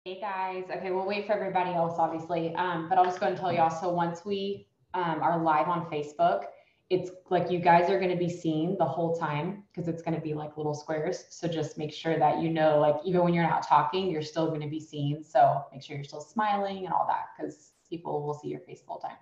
Hey guys, okay, we'll wait for everybody else, obviously. But I'll just go and tell y'all. So once we are live on Facebook, it's like you guys are going to be seen the whole time because it's going to be like little squares. So just make sure that you know, like even when you're not talking, you're still going to be seen. So make sure you're still smiling and all that because people will see your face the whole time.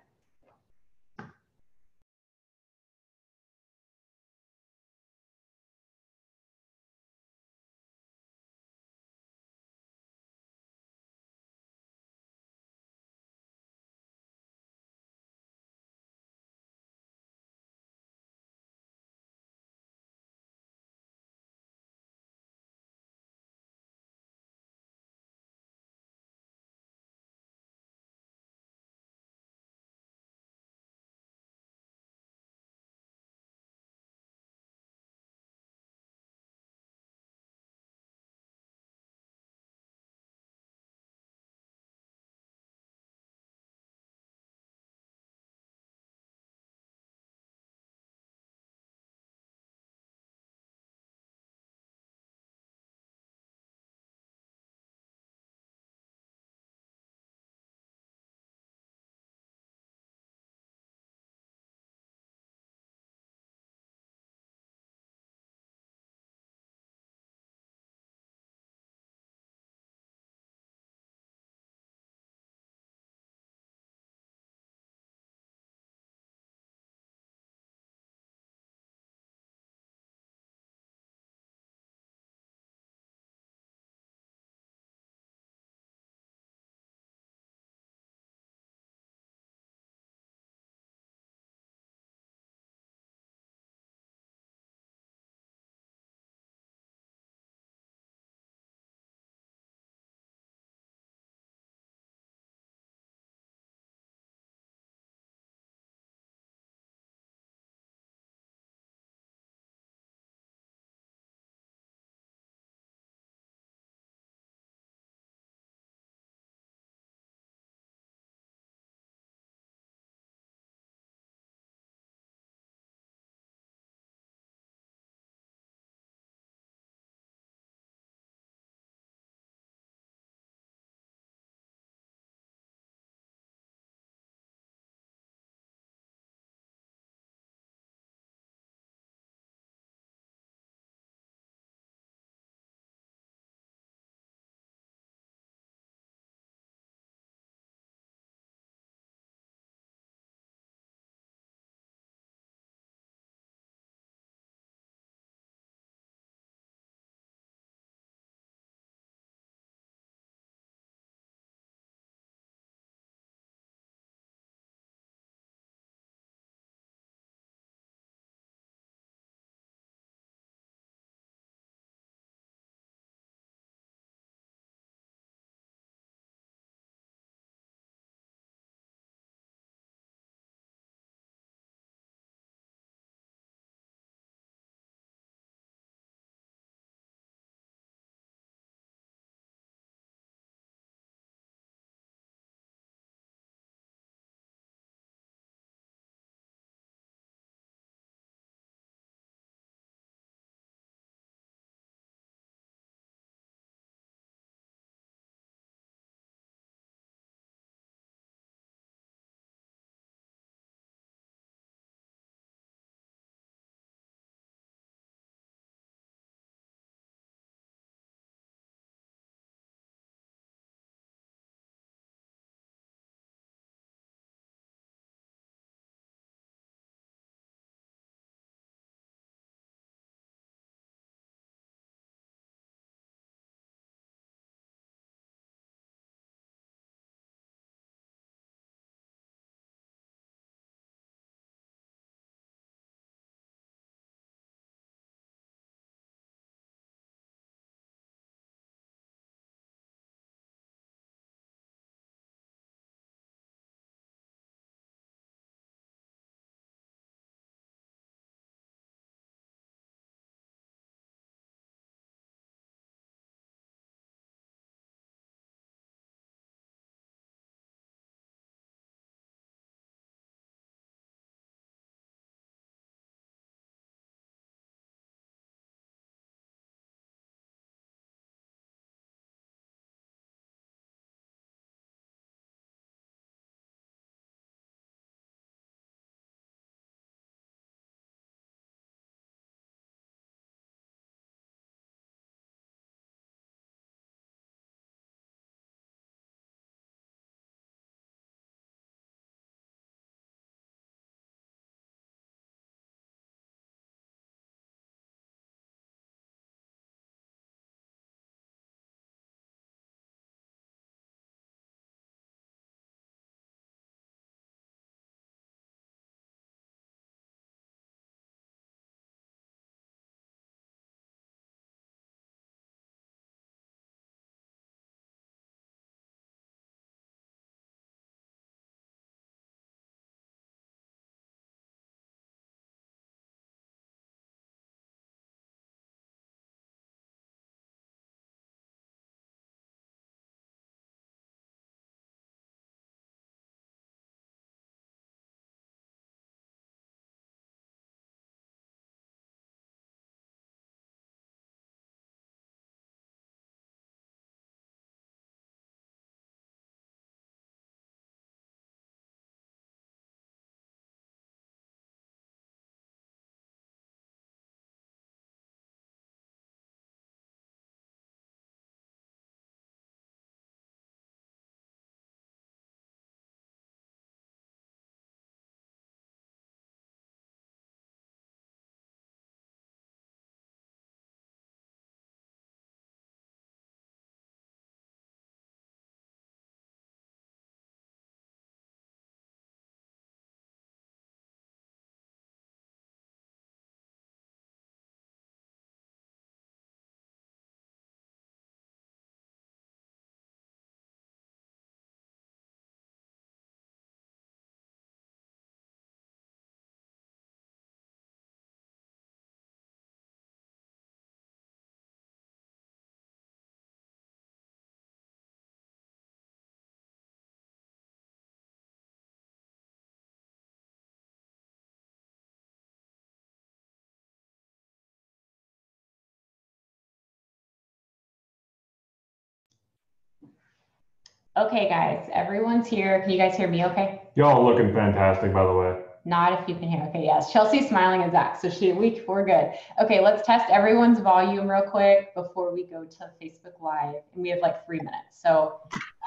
Okay, guys, everyone's here. Can you guys hear me okay? Y'all looking fantastic, by the way. Not if you can hear. Okay, yes. Chelsea's smiling and Zach, so we're good. Okay, let's test everyone's volume real quick before we go to Facebook Live. And we have like 3 minutes. So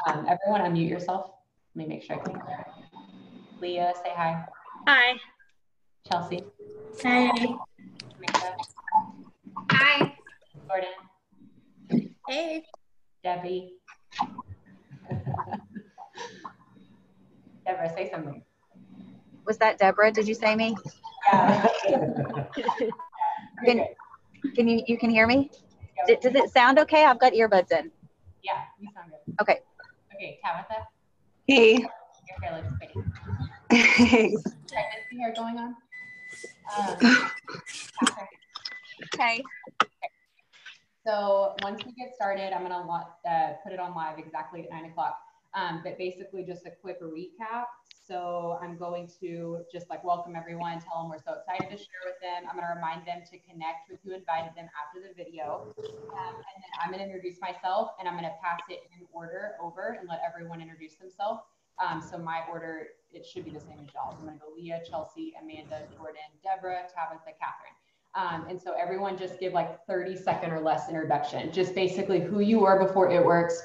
everyone unmute yourself. Let me make sure I can hear. Leah, say hi. Hi. Chelsea. Hey. Amanda. Hi. Gordon. Hey. Debbie. Deborah, say something. Was that Deborah? Did you say me? Yeah. Can you can hear me? Does it sound okay? I've got earbuds in. Yeah, you sound good. Okay. Okay, Tabitha. Hey. Your hair looks pretty. Pregnancy hair going on? Catherine. Okay. So once we get started, I'm gonna put it on live exactly at 9 o'clock. But basically just a quick recap. So I'm going to just like welcome everyone, tell them we're so excited to share with them. I'm gonna remind them to connect with who invited them after the video. And then I'm gonna introduce myself and I'm gonna pass it in order over and let everyone introduce themselves. So my order, it should be the same as y'all. I'm gonna go Leah, Chelsea, Amanda, Jordan, Deborah, Tabitha, Catherine. And so everyone just give like 30-second or less introduction, just basically who you were before It Works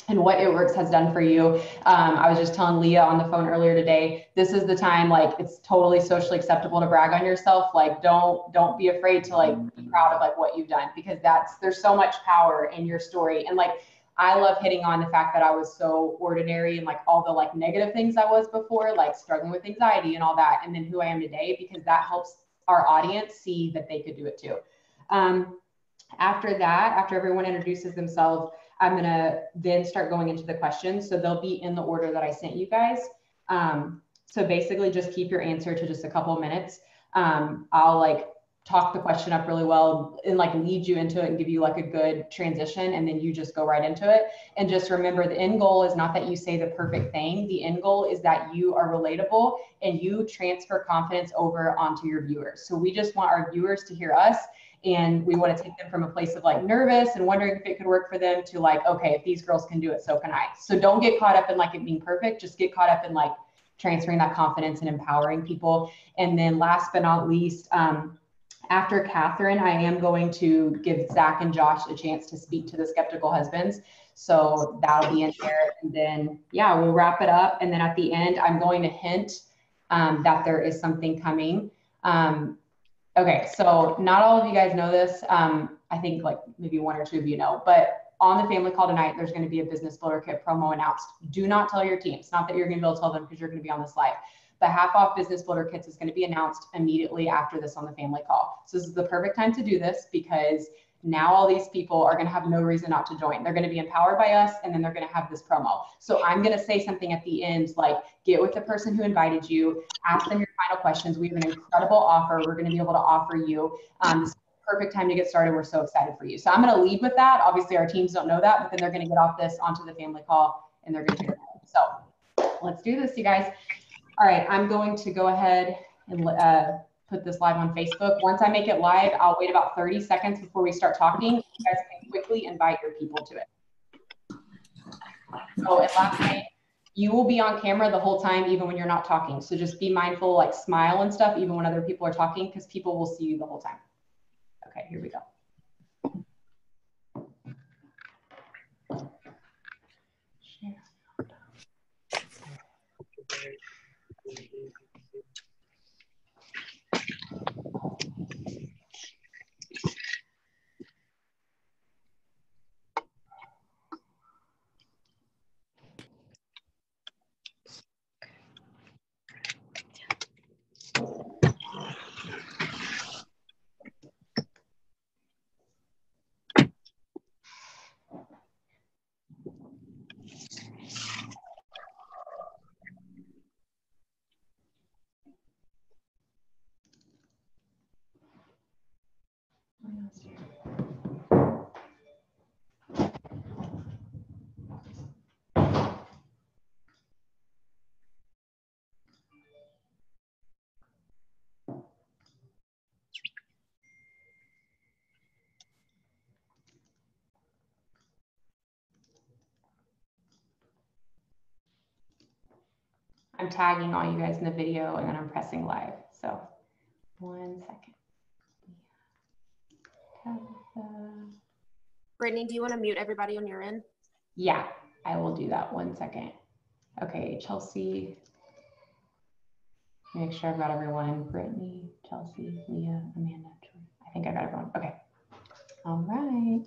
and what It Works has done for you. I was just telling Leah on the phone earlier today, this is the time, like it's totally socially acceptable to brag on yourself. Like don't be afraid to like be proud of like what you've done, because there's so much power in your story. And like, I love hitting on the fact that I was so ordinary and like all the like negative things I was before, like struggling with anxiety and all that, and then who I am today, because that helps our audience see that they could do it too. After that, after everyone introduces themselves, I'm going to then start going into the questions. So they'll be in the order that I sent you guys. So basically just keep your answer to just a couple of minutes. I'll like talk the question up really well and like lead you into it and give you like a good transition. And then you just go right into it. And just remember, the end goal is not that you say the perfect thing. The end goal is that you are relatable and you transfer confidence over onto your viewers. So we just want our viewers to hear us. And we want to take them from a place of like nervous and wondering if it could work for them to like, okay, if these girls can do it, so can I. So don't get caught up in like it being perfect. Just get caught up in like transferring that confidence and empowering people. And then last but not least, after Catherine, I am going to give Zach and Josh a chance to speak to the skeptical husbands. So that'll be in there. And then, yeah, we'll wrap it up. And then at the end, I'm going to hint that there is something coming. Okay, so not all of you guys know this. I think like maybe one or two of you know, but on the family call tonight, there's going to be a business builder kit promo announced. Do not tell your team. It's not that you're going to be able to tell them because you're going to be on this live. The half off business builder kits is going to be announced immediately after this on the family call. So this is the perfect time to do this, because now all these people are going to have no reason not to join. They're going to be empowered by us, and then they're going to have this promo. So I'm going to say something at the end, like get with the person who invited you, ask them your final questions. We have an incredible offer we're going to be able to offer you. This is the perfect time to get started. We're so excited for you. So I'm going to lead with that. Obviously our teams don't know that, but then they're going to get off this onto the family call and they're going to hear it. So let's do this, you guys. All right, I'm going to go ahead and put this live on Facebook. Once I make it live, I'll wait about 30 seconds before we start talking. You guys can quickly invite your people to it. So, and last night, you will be on camera the whole time, even when you're not talking. So just be mindful, like smile and stuff, even when other people are talking, because people will see you the whole time. Okay, here we go. I'm tagging all you guys in the video and then I'm pressing live. So 1 second. Brittany, do you want to mute everybody on your end? Yeah, I will do that. 1 second. Okay, Chelsea. Make sure I've got everyone. Brittany, Chelsea, Leah, Amanda, Troy. I think I got everyone. Okay. All right.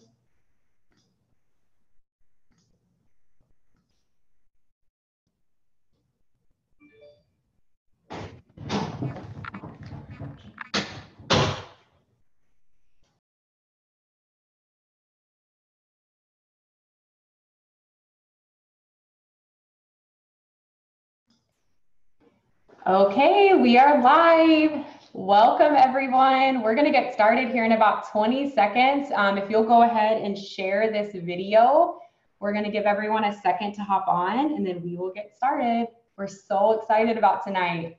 Okay, we are live. Welcome everyone. We're gonna get started here in about 20 seconds. If you'll go ahead and share this video, we're gonna give everyone a second to hop on and then we will get started. We're so excited about tonight.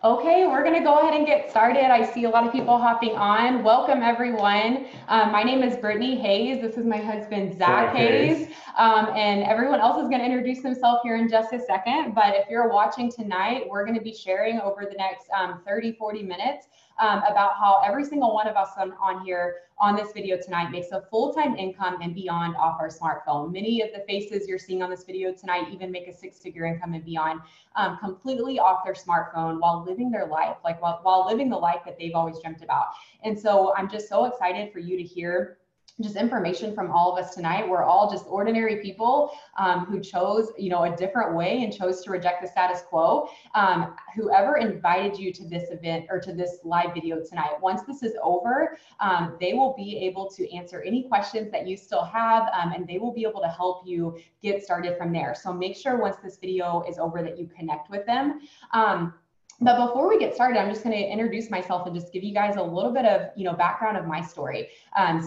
Okay, we're gonna go ahead and get started. I see a lot of people hopping on. Welcome everyone. My name is Brittany Hayes. This is my husband, Zach Hayes. And everyone else is gonna introduce themselves here in just a second. But if you're watching tonight, we're gonna be sharing over the next 30, 40 minutes about how every single one of us on here on this video tonight makes a full-time income and beyond off our smartphone. Many of the faces you're seeing on this video tonight even make a six-figure income and beyond completely off their smartphone while living their life, like while living the life that they've always dreamt about. And so I'm just so excited for you to hear just information from all of us tonight. We're all just ordinary people who chose, a different way and chose to reject the status quo. Whoever invited you to this event or to this live video tonight, once this is over, they will be able to answer any questions that you still have, and they will be able to help you get started from there. So make sure once this video is over that you connect with them. But before we get started, I'm just going to introduce myself and just give you guys a little bit of, background of my story.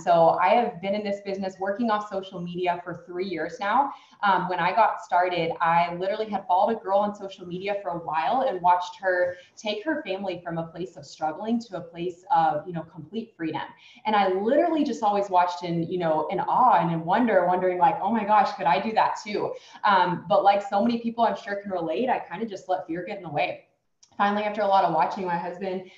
So I have been in this business working off social media for 3 years now. When I got started, I literally had followed a girl on social media for a while and watched her take her family from a place of struggling to a place of, complete freedom. And I literally just always watched in awe and in wondering like, oh my gosh, could I do that too? But like so many people I'm sure can relate, I kind of just let fear get in the way. Finally, after a lot of watching, my husband,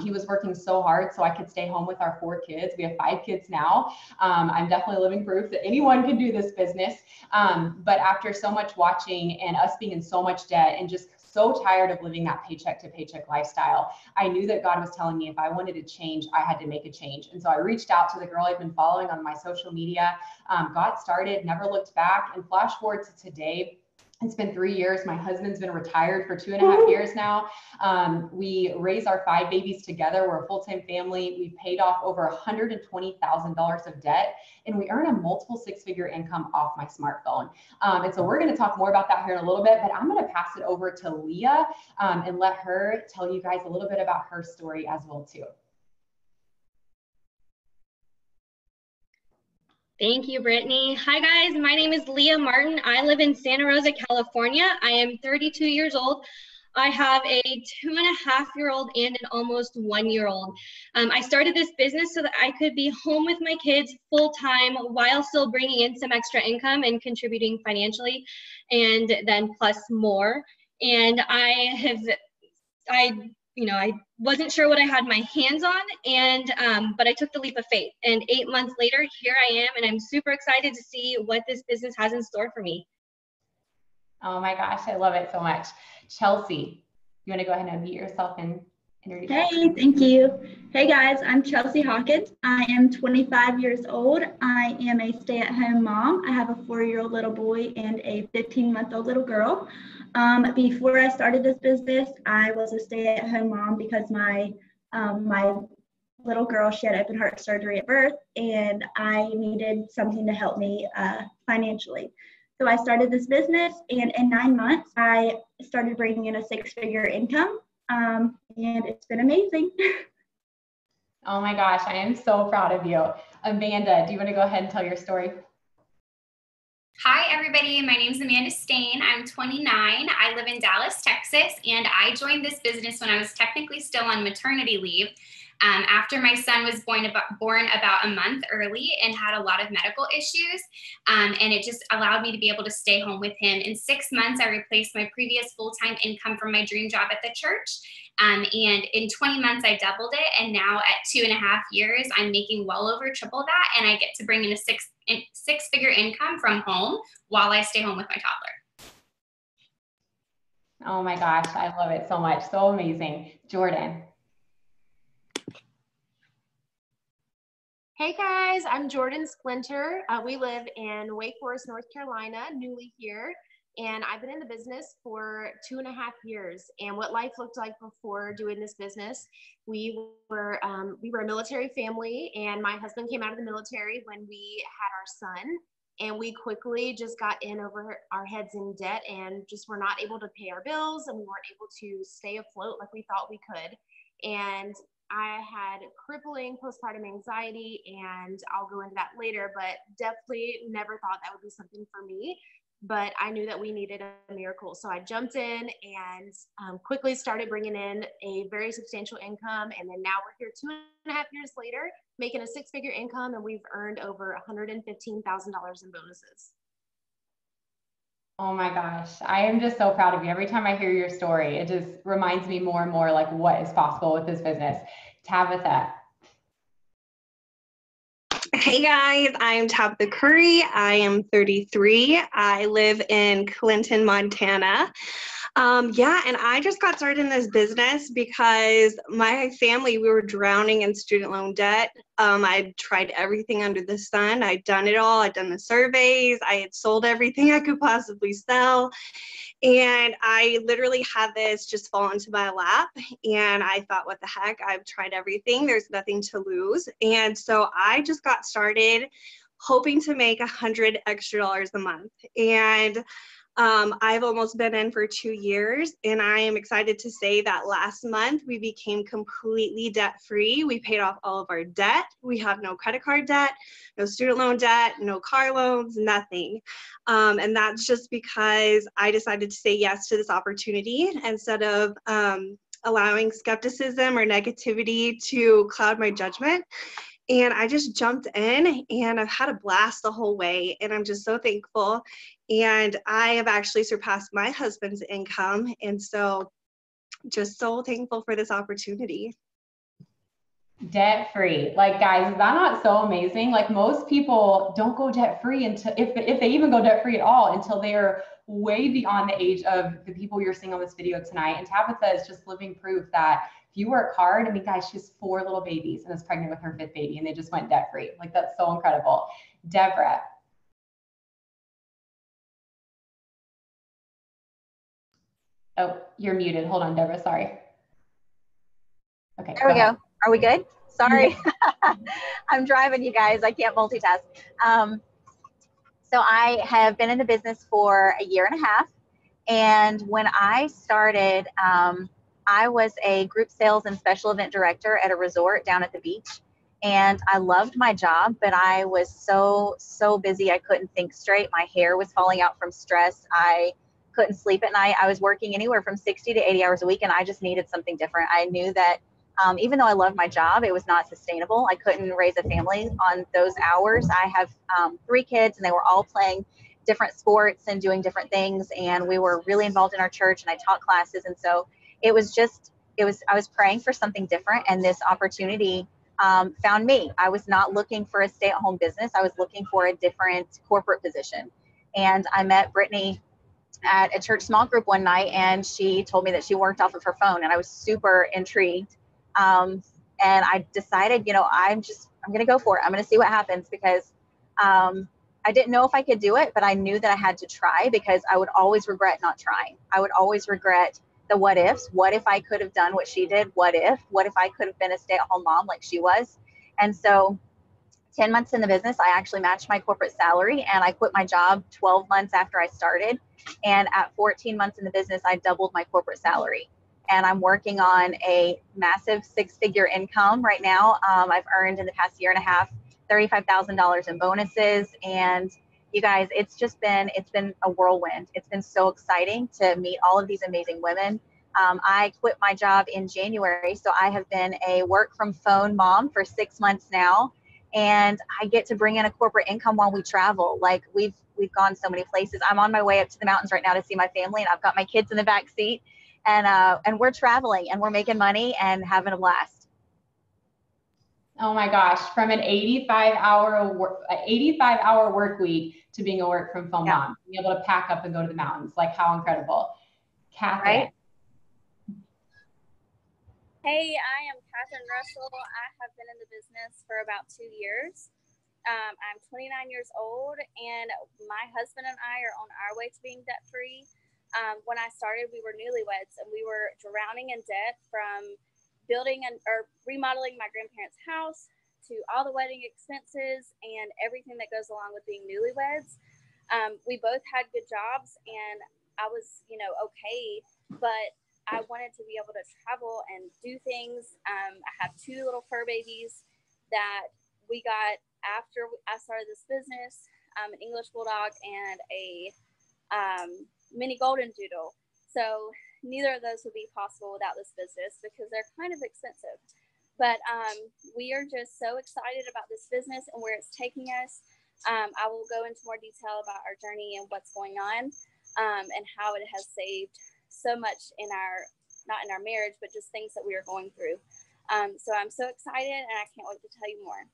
he was working so hard so I could stay home with our 4 kids. We have 5 kids now. I'm definitely living proof that anyone can do this business. But after so much watching and us being in so much debt and just so tired of living that paycheck to paycheck lifestyle, I knew that God was telling me if I wanted to change, I had to make a change. And so I reached out to the girl I'd been following on my social media, got started, never looked back, and flash forward to today. It's been 3 years. My husband's been retired for 2.5 years now. We raise our 5 babies together. We're a full-time family. We've paid off over $120,000 of debt, and we earn a multiple 6-figure income off my smartphone. And so we're going to talk more about that here in a little bit, but I'm going to pass it over to Leah and let her tell you guys a little bit about her story as well too. Thank you, Brittany. Hi guys, my name is Leah Martin. I live in Santa Rosa, California. I am 32 years old. I have a 2.5-year-old and an almost 1-year-old. I started this business so that I could be home with my kids full time while still bringing in some extra income and contributing financially, and then plus more. And I wasn't sure what I had my hands on, and but I took the leap of faith. And 8 months later, here I am, and I'm super excited to see what this business has in store for me. Oh my gosh, I love it so much. Chelsea, you want to go ahead and unmute yourself and introduce yourself? Hey, thank you. Hey guys, I'm Chelsea Hawkins. I am 25 years old. I am a stay-at-home mom. I have a 4-year-old little boy and a 15-month-old little girl. Before I started this business, I was a stay-at-home mom because my little girl. She had open heart surgery at birth, and I needed something to help me financially. So I started this business, and in 9 months, I started bringing in a 6-figure income, and it's been amazing. Oh my gosh, I am so proud of you. Amanda, do you want to go ahead and tell your story? Hi, everybody. My name is Amanda Stain. I'm 29. I live in Dallas, Texas, and I joined this business when I was technically still on maternity leave. After my son was born about a month early and had a lot of medical issues, and it just allowed me to be able to stay home with him. In 6 months, I replaced my previous full-time income from my dream job at the church. And in 20 months, I doubled it. And now at 2.5 years, I'm making well over triple that. And I get to bring in a six-figure income from home while I stay home with my toddler. Oh my gosh, I love it so much. So amazing. Jordan. Hey guys, I'm Jordan Splinter. We live in Wake Forest, North Carolina, newly here. And I've been in the business for 2.5 years. And what life looked like before doing this business, we were a military family, and my husband came out of the military when we had our son. And we quickly just got in over our heads in debt and just were not able to pay our bills, and we weren't able to stay afloat like we thought we could. And I had crippling postpartum anxiety, and I'll go into that later, but definitely never thought that would be something for me. But I knew that we needed a miracle. So I jumped in and quickly started bringing in a very substantial income. And then now we're here 2.5 years later, making a 6-figure income, and we've earned over $115,000 in bonuses. Oh my gosh, I am just so proud of you. Every time I hear your story, it just reminds me more and more like what is possible with this business. Tabitha. Hey guys, I'm Tabitha Curry. I am 33. I live in Clinton, Montana. And I just got started in this business because my family, we were drowning in student loan debt. I'd tried everything under the sun. I'd done it all. I'd done the surveys. I had sold everything I could possibly sell. And I literally had this just fall into my lap. And I thought, what the heck? I've tried everything. There's nothing to lose. And so I just got started hoping to make $100 extra a month. And I've almost been in for 2 years, and I am excited to say that last month we became completely debt-free. We paid off all of our debt. We have no credit card debt, no student loan debt, no car loans, nothing. And that's just because I decided to say yes to this opportunity instead of allowing skepticism or negativity to cloud my judgment. And I just jumped in, and I've had a blast the whole way, and I'm just so thankful. And I have actually surpassed my husband's income, and so just so thankful for this opportunity. Debt free. Like, guys, is that not so amazing? Like, most people don't go debt free until, if they even go debt free at all, until they are way beyond the age of the people you're seeing on this video tonight. And Tabitha is just living proof that if you work hard, I mean, guys, she has 4 little babies and is pregnant with her 5th baby, and they just went debt free. Like, that's so incredible. Deborah. Oh, you're muted. Hold on, Deborah. Sorry. Okay. There we go. Are we good? Sorry. I'm driving, you guys. I can't multitask. So I have been in the business for 1.5 years. And when I started, I was a group sales and special event director at a resort down at the beach. And I loved my job, but I was so busy. I couldn't think straight. My hair was falling out from stress. I couldn't sleep at night. I was working anywhere from 60 to 80 hours a week, and I just needed something different. I knew that even though I loved my job, it was not sustainable. I couldn't raise a family on those hours. I have 3 kids, and they were all playing different sports and doing different things. And we were really involved in our church, and I taught classes. And so I was praying for something different, and this opportunity found me. I was not looking for a stay-at-home business. I was looking for a different corporate position. And I met Brittany at a church small group one night, and she told me that she worked off of her phone, and I was super intrigued. And I decided, I'm going to go for it. I'm going to see what happens, because I didn't know if I could do it, but I knew that I had to try, because I would always regret not trying. I would always regret the what ifs. What if I could have done what she did? What if I could have been a stay-at-home mom like she was? And so 10 months in the business, I actually matched my corporate salary, and I quit my job 12 months after I started. And at 14 months in the business, I doubled my corporate salary. And I'm working on a massive 6-figure income right now. I've earned in the past year and a half $35,000 in bonuses. And you guys, it's been a whirlwind. It's been so exciting to meet all of these amazing women. I quit my job in January, so I have been a work from phone mom for 6 months now. And I get to bring in a corporate income while we travel. Like we've gone so many places. I'm on my way up to the mountains right now to see my family, and I've got my kids in the back seat, and we're traveling and we're making money and having a blast. Oh my gosh, from an 85-hour work week to being a work from home mom, being able to pack up and go to the mountains. Like, how incredible. Catherine. Right? Hey, I am Catherine Russell. I have been in the business for about 2 years. I'm 29 years old, and my husband and I are on our way to being debt-free. When I started, we were newlyweds, and we were drowning in debt from building or remodeling my grandparents' house to all the wedding expenses and everything that goes along with being newlyweds. We both had good jobs, and I was, okay, but I wanted to be able to travel and do things. I have 2 little fur babies that we got after I started this business, an English Bulldog and a mini Golden Doodle. So neither of those would be possible without this business because they're kind of expensive. But we are just so excited about this business and where it's taking us. I will go into more detail about our journey and what's going on and how it has saved so much not in our marriage, but just things that we are going through. So I'm so excited, and I can't wait to tell you more.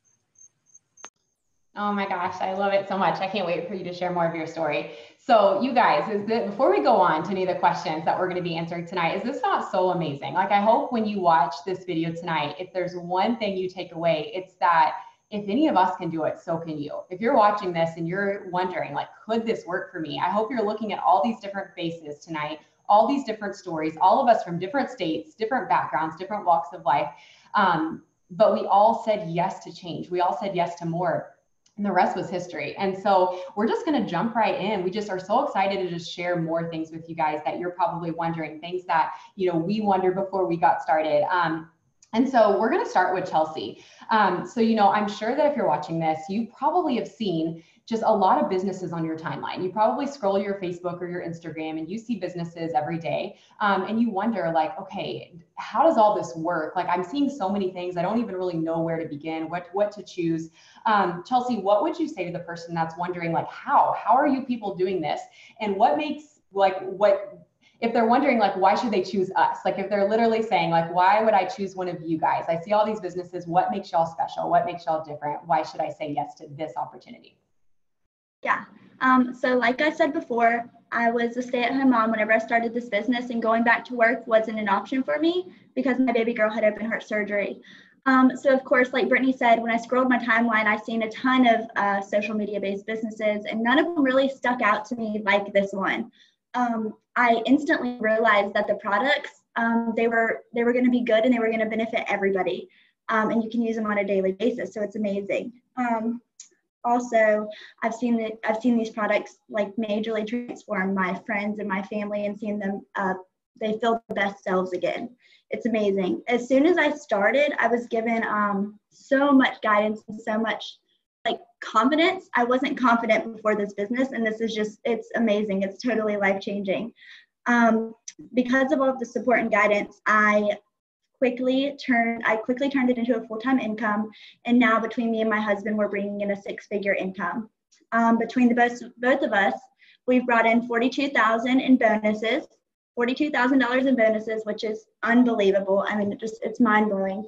Oh my gosh, I love it so much. I can't wait for you to share more of your story. So you guys, before we go on to any of the questions that we're going to be answering tonight, is this not so amazing? Like, I hope when you watch this video tonight, if there's one thing you take away, it's that if any of us can do it, so can you. If you're watching this and you're wondering, like, could this work for me? I hope you're looking at all these different faces tonight, all these different stories, all of us from different states, different backgrounds, different walks of life. But we all said yes to change. We all said yes to more. And the rest was history. And so we're just going to jump right in. We just are so excited to just share more things with you guys that you're probably wondering, things that, we wondered before we got started. And so we're going to start with Chelsea. So, I'm sure that if you're watching this, you probably have seen just a lot of businesses on your timeline. You probably scroll your Facebook or your Instagram and you see businesses every day. And you wonder, like, okay, how does all this work? Like, I'm seeing so many things. I don't even really know where to begin, what to choose. Chelsea, what would you say to the person that's wondering, like, how are you people doing this? And what makes, if they're wondering, like, why should they choose us? Like, if they're literally saying, like, why would I choose one of you guys? I see all these businesses. What makes y'all special? What makes y'all different? Why should I say yes to this opportunity? Yeah. So like I said before, I was a stay-at-home mom whenever I started this business, and going back to work wasn't an option for me because my baby girl had open heart surgery. So of course, like Brittany said, when I scrolled my timeline, I seen a ton of social media-based businesses, and none of them really stuck out to me like this one. I instantly realized that the products, they were going to be good and they were going to benefit everybody. And you can use them on a daily basis. So it's amazing. Also, I've seen these products like majorly transform my friends and my family, and seeing them, they feel their best selves again. It's amazing. As soon as I started, I was given so much guidance and so much confidence. I wasn't confident before this business, and this is it's amazing. It's totally life-changing. Because of all of the support and guidance, I quickly turned it into a full-time income, and now between me and my husband, we're bringing in a 6-figure income. Between the both of us, we've brought in $42,000 in bonuses, $42,000 in bonuses, which is unbelievable. I mean, it's mind-blowing.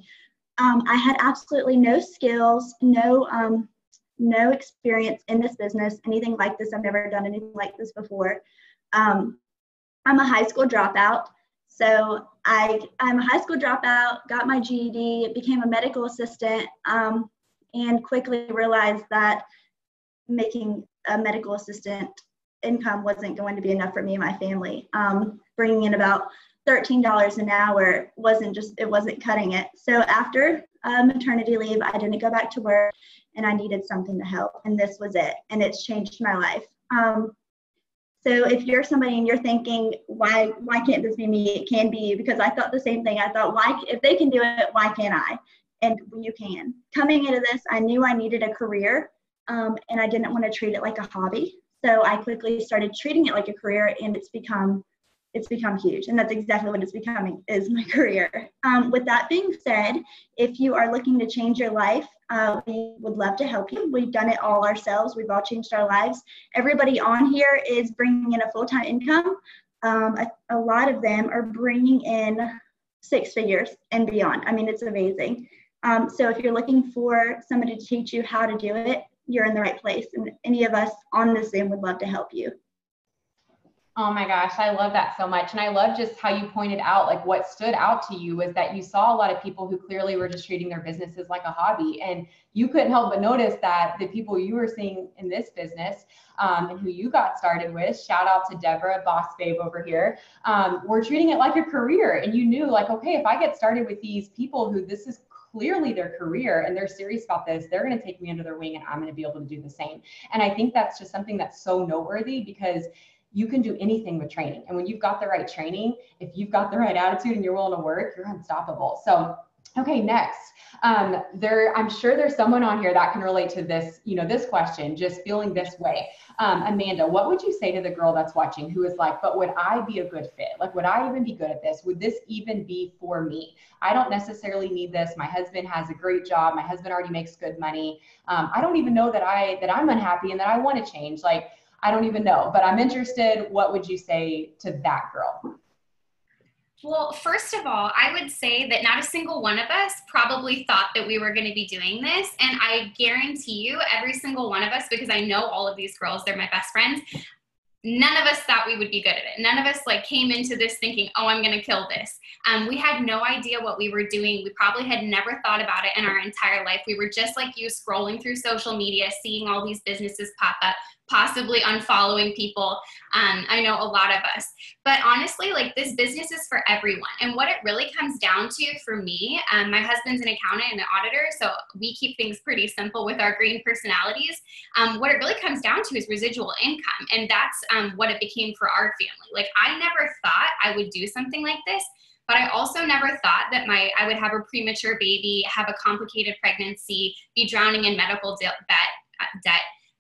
I had absolutely no skills, no experience in this business, anything like this. I've never done anything like this before. I'm a high school dropout. So I'm a high school dropout, got my GED, became a medical assistant, and quickly realized that making a medical assistant income wasn't going to be enough for me and my family. Bringing in about $13 an hour it wasn't cutting it. So after maternity leave, I didn't go back to work, and I needed something to help, and this was it, and it's changed my life. So if you're somebody and you're thinking, why can't this be me? It can be you, because I thought the same thing. I thought, if they can do it, why can't I? And you can. Coming into this, I knew I needed a career, and I didn't want to treat it like a hobby. So I quickly started treating it like a career, and it's become huge. And that's exactly what it's becoming, is my career. With that being said, if you are looking to change your life, we would love to help you. We've done it all ourselves. We've all changed our lives. Everybody on here is bringing in a full-time income. A lot of them are bringing in 6 figures and beyond. I mean, it's amazing. So if you're looking for somebody to teach you how to do it, you're in the right place. And any of us on this Zoom would love to help you. Oh my gosh, I love that so much. And I love just how you pointed out, like, what stood out to you was that you saw a lot of people who clearly were just treating their businesses like a hobby. And you couldn't help but notice that the people you were seeing in this business and who you got started with, shout out to Deborah, boss babe over here, were treating it like a career. And you knew, like, okay, if I get started with these people who this is clearly their career and they're serious about this, they're going to take me under their wing and I'm going to be able to do the same. And I think that's just something that's so noteworthy, because you can do anything with training. And when you've got the right training, if you've got the right attitude and you're willing to work, you're unstoppable. So, okay, next, I'm sure there's someone on here that can relate to this, this question, just feeling this way. Amanda, what would you say to the girl that's watching who is like, but would I be a good fit? Like, would I even be good at this? Would this even be for me? I don't necessarily need this. My husband has a great job. My husband already makes good money. I don't even know that I'm unhappy and that I want to change. Like, I don't even know, but I'm interested. What would you say to that girl? Well, first of all, I would say that not a single one of us probably thought that we were going to be doing this. And I guarantee you, every single one of us, because I know all of these girls, they're my best friends, none of us thought we would be good at it. None of us came into this thinking, oh, I'm going to kill this. We had no idea what we were doing. We probably had never thought about it in our entire life. We were just like you, scrolling through social media, seeing all these businesses pop up, possibly unfollowing people. I know a lot of us, but honestly, this business is for everyone. And what it really comes down to for me, my husband's an accountant and an auditor, so we keep things pretty simple with our green personalities. What it really comes down to is residual income. And that's what it became for our family. I never thought I would do something like this, but I also never thought that I would have a premature baby, have a complicated pregnancy, be drowning in medical debt.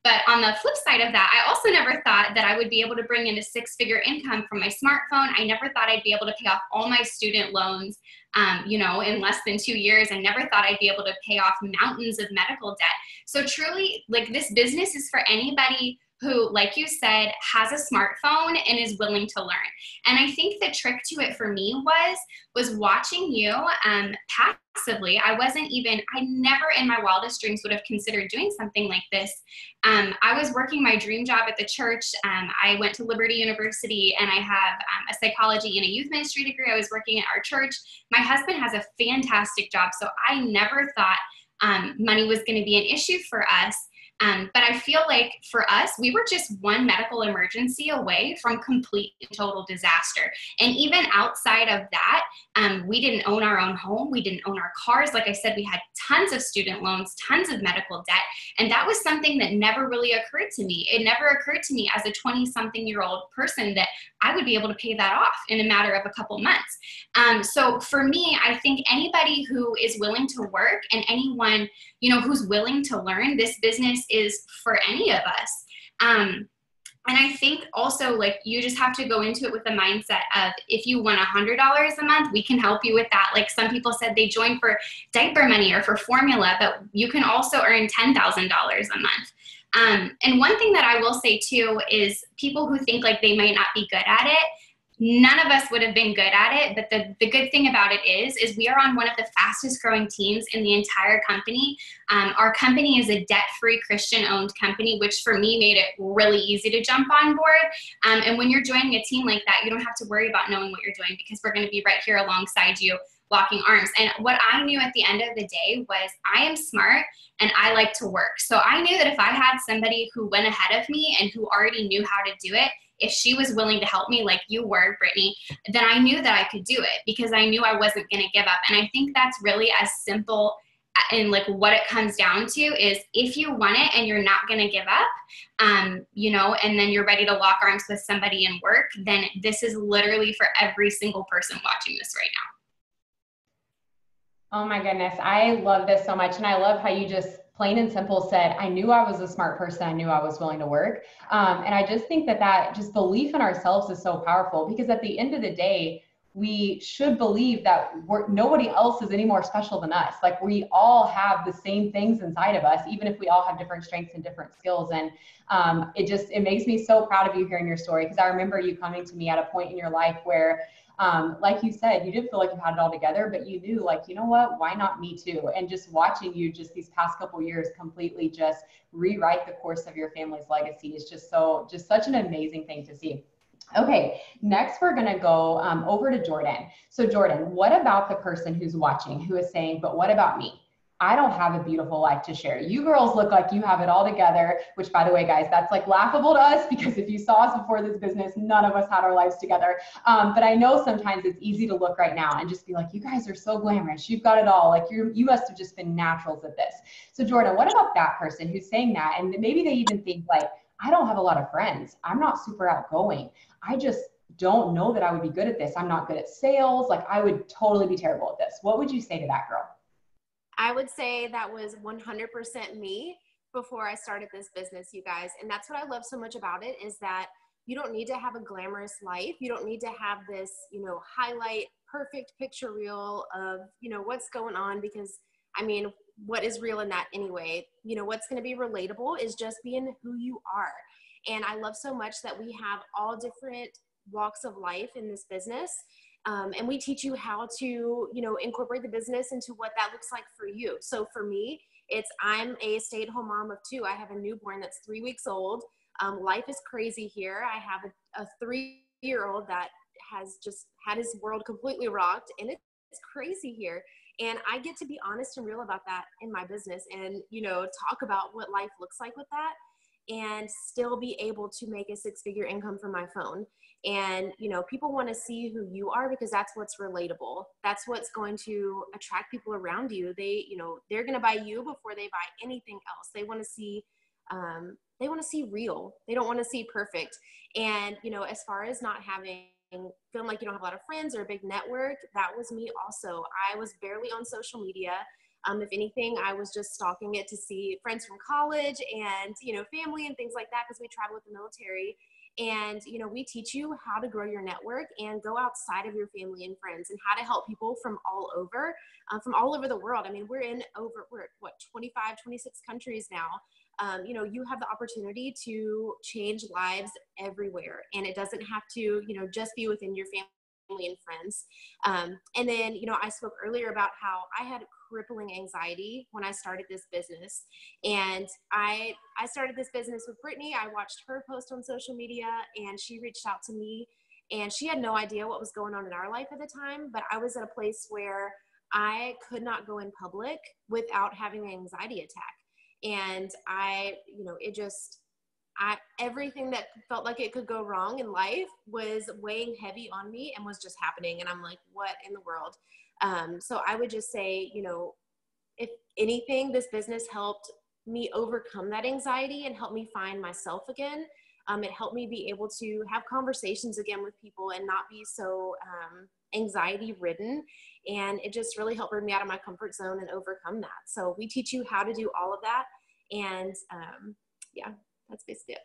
But on the flip side of that, I also never thought that I would be able to bring in a 6-figure income from my smartphone. I never thought I'd be able to pay off all my student loans, in less than 2 years. I never thought I'd be able to pay off mountains of medical debt. So truly, this business is for anybody who, like you said, has a smartphone and is willing to learn. And I think the trick to it for me was watching you passively. I never in my wildest dreams would have considered doing something like this. I was working my dream job at the church. I went to Liberty University and I have a psychology and a youth ministry degree. I was working at our church. My husband has a fantastic job. So I never thought money was going to be an issue for us. But I feel like for us, we were just one medical emergency away from complete and total disaster. And even outside of that, we didn't own our own home. We didn't own our cars. Like I said, we had tons of student loans, tons of medical debt. And that was something that never really occurred to me. It never occurred to me as a 20-something-year-old person that I would be able to pay that off in a matter of a couple months. So for me, I think anybody who is willing to work and anyone, who's willing to learn, this business is for any of us. And I think also you just have to go into it with the mindset of, if you want $100 a month, we can help you with that. Some people said they joined for diaper money or for formula, but you can also earn $10,000 a month. And one thing that I will say too is people who think they might not be good at it, none of us would have been good at it, but the good thing about it is we are on one of the fastest growing teams in the entire company. Our company is a debt-free Christian-owned company, which for me made it really easy to jump on board. And when you're joining a team like that, you don't have to worry about knowing what you're doing, because we're going to be right here alongside you, locking arms. And what I knew at the end of the day was I am smart and I like to work. So I knew that if I had somebody who went ahead of me and who already knew how to do it, if she was willing to help me like you were, Brittany, then I knew that I could do it because I knew I wasn't going to give up. And I think that's really as simple and like what it comes down to is if you want it and you're not going to give up, you know, and then you're ready to lock arms with somebody and work, then this is literally for every single person watching this right now. Oh my goodness. I love this so much. And I love how you just plain and simple said, I knew I was a smart person. I knew I was willing to work. And I just think that just belief in ourselves is so powerful because at the end of the day, we should believe that nobody else is any more special than us. Like we all have the same things inside of us, even if we all have different strengths and different skills. And it makes me so proud of you hearing your story because I remember you coming to me at a point in your life where, like you said, you didn't feel like you had it all together, but you knew like, you know what, why not me too? And just watching you just these past couple years completely just rewrite the course of your family's legacy is just such an amazing thing to see. Okay, next we're going to go over to Jordan. So Jordan, what about the person who's watching who is saying, but what about me? I don't have a beautiful life to share. You girls look like you have it all together, which by the way, guys, that's like laughable to us because if you saw us before this business, none of us had our lives together. But I know sometimes it's easy to look right now and just be like, you guys are so glamorous. You've got it all. Like you must have just been naturals at this. So Jordan, what about that person who's saying that? And maybe they even think like, I don't have a lot of friends. I'm not super outgoing. I just don't know that I would be good at this. I'm not good at sales. Like I would totally be terrible at this. What would you say to that girl? I would say that was 100% me before I started this business, you guys. And that's what I love so much about it is that you don't need to have a glamorous life. You don't need to have this, you know, highlight perfect picture reel of, you know, what's going on because I mean, what is real in that anyway? You know, what's going to be relatable is just being who you are. And I love so much that we have all different walks of life in this business. And we teach you how to, you know, incorporate the business into what that looks like for you. So for me, I'm a stay-at-home mom of 2. I have a newborn that's 3 weeks old. Life is crazy here. I have a 3-year-old that has just had his world completely rocked, and it's crazy here. And I get to be honest and real about that in my business and, you know, talk about what life looks like with that and still be able to make a 6-figure income from my phone. And, you know, people want to see who you are because that's what's relatable. That's what's going to attract people around you. They, you know, they're going to buy you before they buy anything else. They want to see real. They don't want to see perfect. And, you know, as far as not feeling like you don't have a lot of friends or a big network, that was me also. I was barely on social media. If anything, I was just stalking it to see friends from college and, you know, family and things like that because we travel with the military. And, you know, we teach you how to grow your network and go outside of your family and friends and how to help people from all over the world. I mean, we're at 25, 26 countries now. You know, you have the opportunity to change lives everywhere. And it doesn't have to, you know, just be within your family and friends. And then, you know, I spoke earlier about how I had crippling anxiety when I started this business. And I started this business with Brittany. I watched her post on social media and she reached out to me and she had no idea what was going on in our life at the time, but I was at a place where I could not go in public without having an anxiety attack. And everything that felt like it could go wrong in life was weighing heavy on me and was just happening. And I'm like, what in the world? So I would just say, you know, if anything, this business helped me overcome that anxiety and help me find myself again. It helped me be able to have conversations again with people and not be so anxiety ridden. And it just really helped bring me out of my comfort zone and overcome that. So we teach you how to do all of that. And yeah, that's basically it.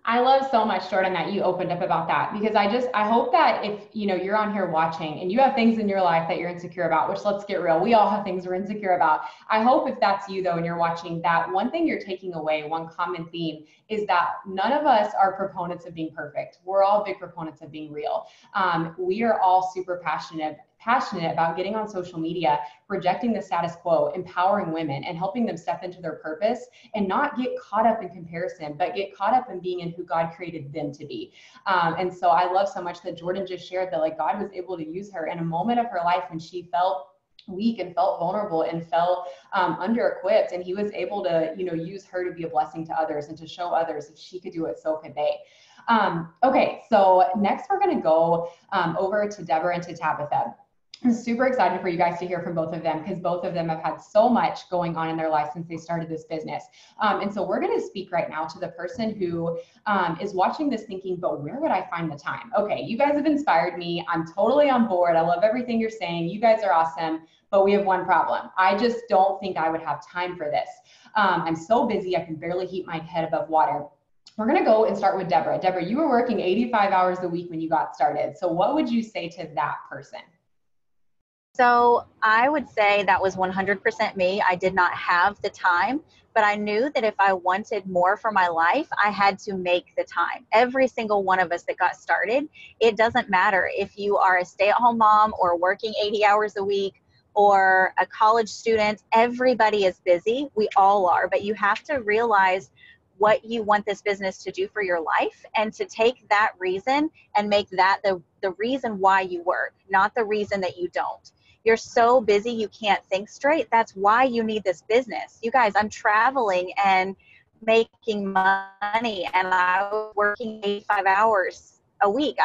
I love so much, Jordan, that you opened up about that because I hope that if, you know, you're on here watching and you have things in your life that you're insecure about, which let's get real, we all have things we're insecure about. I hope if that's you though, and you're watching, that one thing you're taking away, one common theme is that none of us are proponents of being perfect. We're all big proponents of being real. We are all super passionate about getting on social media, rejecting the status quo, empowering women and helping them step into their purpose and not get caught up in comparison, but get caught up in being in who God created them to be. And so I love so much that Jordan just shared that like God was able to use her in a moment of her life when she felt weak and felt vulnerable and felt under-equipped, and he was able to, you know, use her to be a blessing to others and to show others if she could do it, so could they. Okay, so next we're going to go over to Deborah and to Tabitha. I'm super excited for you guys to hear from both of them, because both of them have had so much going on in their life since they started this business. And so we're going to speak right now to the person who is watching this thinking, but where would I find the time? Okay, you guys have inspired me. I'm totally on board. I love everything you're saying. You guys are awesome, but we have one problem. I just don't think I would have time for this. I'm so busy, I can barely keep my head above water. We're going to go and start with Deborah. Deborah, you were working 85 hours a week when you got started. So what would you say to that person? So I would say that was 100% me. I did not have the time, but I knew that if I wanted more for my life, I had to make the time. Every single one of us that got started, it doesn't matter if you are a stay-at-home mom or working 80 hours a week or a college student, everybody is busy. We all are, but you have to realize what you want this business to do for your life, and to take that reason and make that the reason why you work, not the reason that you don't. You're so busy you can't think straight. That's why you need this business. You guys, I'm traveling and making money, and I was working 85 hours a week.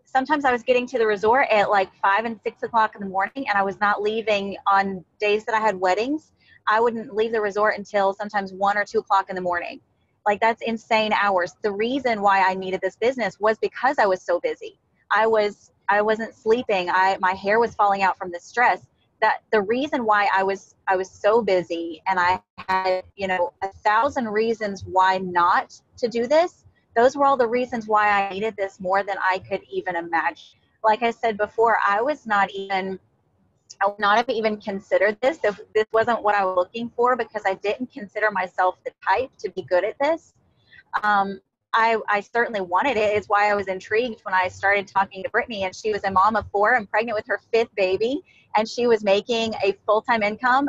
Sometimes I was getting to the resort at like 5 and 6 o'clock in the morning, and I was not leaving on days that I had weddings. I wouldn't leave the resort until sometimes 1 or 2 o'clock in the morning. Like, that's insane hours. The reason why I needed this business was because I was so busy. I wasn't sleeping. My hair was falling out from the stress. That the reason why I was so busy, and I had, 1,000 reasons why not to do this. Those were all the reasons why I needed this more than I could even imagine. Like I said before, I would not have even considered this if this wasn't what I was looking for, because I didn't consider myself the type to be good at this. I certainly wanted it. It's why I was intrigued when I started talking to Brittany, and she was a mom of 4 and pregnant with her 5th baby, and she was making a full-time income,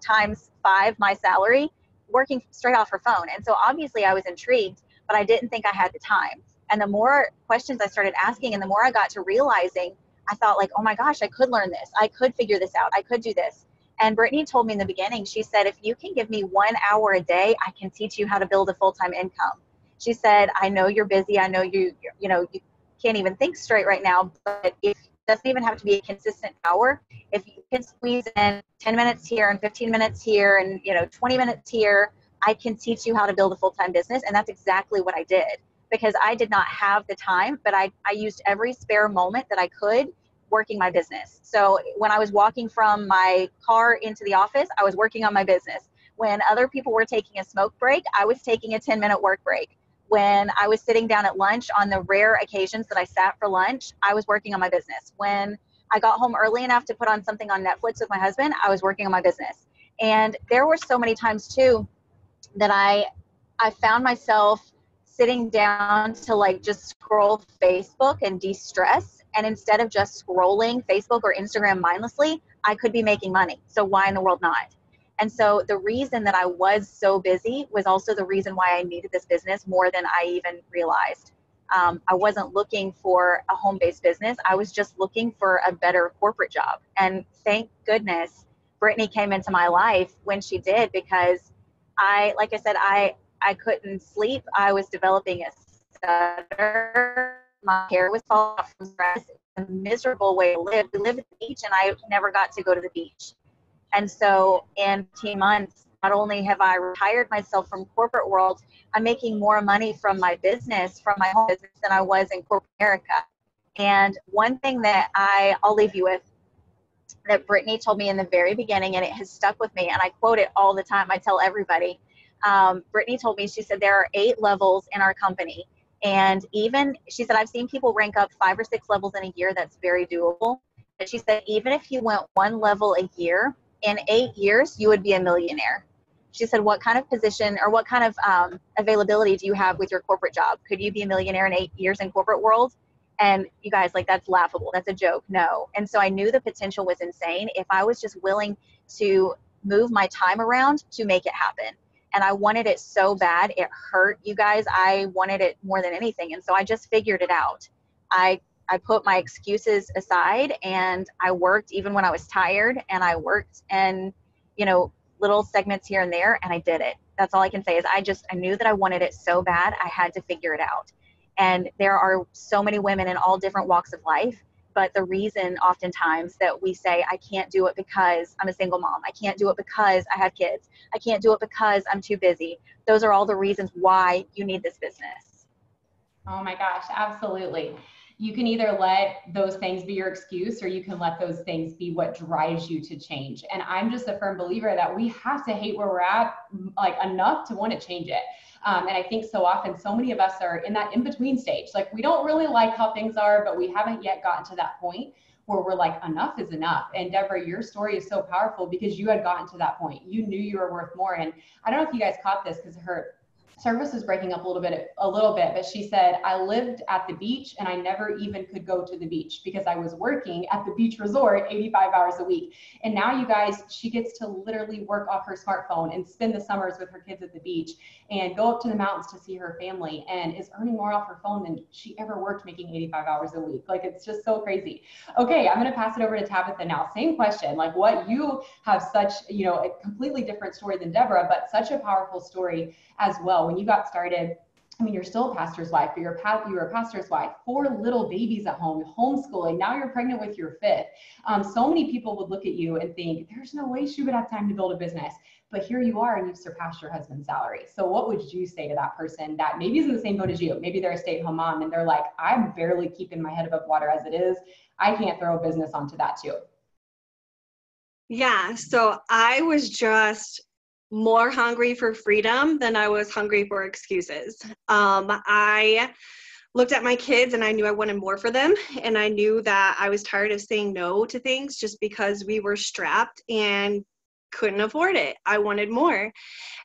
times 5 my salary, working straight off her phone. And so obviously I was intrigued, but I didn't think I had the time. And the more questions I started asking, and the more I got to realizing, I thought like, oh my gosh, I could learn this. I could figure this out. I could do this. And Brittany told me in the beginning, she said, if you can give me 1 hour a day, I can teach you how to build a full-time income. She said, I know you're busy. I know you can't even think straight right now, but it doesn't even have to be a consistent hour. If you can squeeze in 10 minutes here and 15 minutes here and, 20 minutes here, I can teach you how to build a full-time business. And that's exactly what I did, because I did not have the time, but I used every spare moment that I could working my business. So when I was walking from my car into the office, I was working on my business. When other people were taking a smoke break, I was taking a 10-minute work break. When I was sitting down at lunch, on the rare occasions that I sat for lunch, I was working on my business. When I got home early enough to put on something on Netflix with my husband, I was working on my business. And there were so many times too that I found myself sitting down to like just scroll Facebook and de-stress. And instead of just scrolling Facebook or Instagram mindlessly, I could be making money. So why in the world not? And so the reason that I was so busy was also the reason why I needed this business more than I even realized. I wasn't looking for a home-based business. I was just looking for a better corporate job. And thank goodness Brittany came into my life when she did, because like I said, I couldn't sleep. I was developing a stutter. My hair was falling out from stress. A miserable way to live. We live at the beach, and I never got to go to the beach. And so in 18 months, not only have I retired myself from corporate world, I'm making more money from my business, from my home business, than I was in corporate America. And one thing that I'll leave you with, that Brittany told me in the very beginning, and it has stuck with me, and I quote it all the time. I tell everybody. Brittany told me, she said, there are 8 levels in our company. And she said, I've seen people rank up 5 or 6 levels in a year. That's very doable. But she said, even if you went 1 level a year, in 8 years, you would be a millionaire. She said, what kind of position or what kind of availability do you have with your corporate job? Could you be a millionaire in 8 years in corporate world? And you guys, like, that's laughable. That's a joke. No. And so I knew the potential was insane if I was just willing to move my time around to make it happen. And I wanted it so bad. It hurt, you guys. I wanted it more than anything. And so I just figured it out. I I put my excuses aside and I worked even when I was tired, and I worked and, you know, little segments here and there, and I did it. That's all I can say is I knew that I wanted it so bad. I had to figure it out. And there are so many women in all different walks of life. But the reason oftentimes that we say, I can't do it because I'm a single mom, I can't do it because I have kids, I can't do it because I'm too busy. Those are all the reasons why you need this business. Oh my gosh, absolutely. You can either let those things be your excuse, or you can let those things be what drives you to change. And I'm just a firm believer that we have to hate where we're at, like, enough to want to change it. And I think so often, so many of us are in that in-between stage. Like, we don't really like how things are, but we haven't yet gotten to that point where we're like, enough is enough. And Deborah, your story is so powerful because you had gotten to that point. You knew you were worth more. And I don't know if you guys caught this because her service was breaking up a little bit, but she said, I lived at the beach and I never even could go to the beach because I was working at the beach resort 85 hours a week. And now, you guys, she gets to literally work off her smartphone and spend the summers with her kids at the beach and go up to the mountains to see her family, and is earning more off her phone than she ever worked making 85 hours a week. Like, it's just so crazy. Okay, I'm going to pass it over to Tabitha now. Same question, like, what you have such, you know, a completely different story than Deborah, but such a powerful story as well. When you got started, I mean, you're still a pastor's wife, but you were a pastor's wife, 4 little babies at home, homeschooling. Now you're pregnant with your 5th. So many people would look at you and think, there's no way she would have time to build a business. But here you are, and you've surpassed your husband's salary. So what would you say to that person that maybe is in the same boat as you? Maybe they're a stay-at-home mom and they're like, I'm barely keeping my head above water as it is. I can't throw a business onto that too. Yeah, so I was just more hungry for freedom than I was hungry for excuses. I looked at my kids and I knew I wanted more for them. And I knew that I was tired of saying no to things just because we were strapped and couldn't afford it. I wanted more.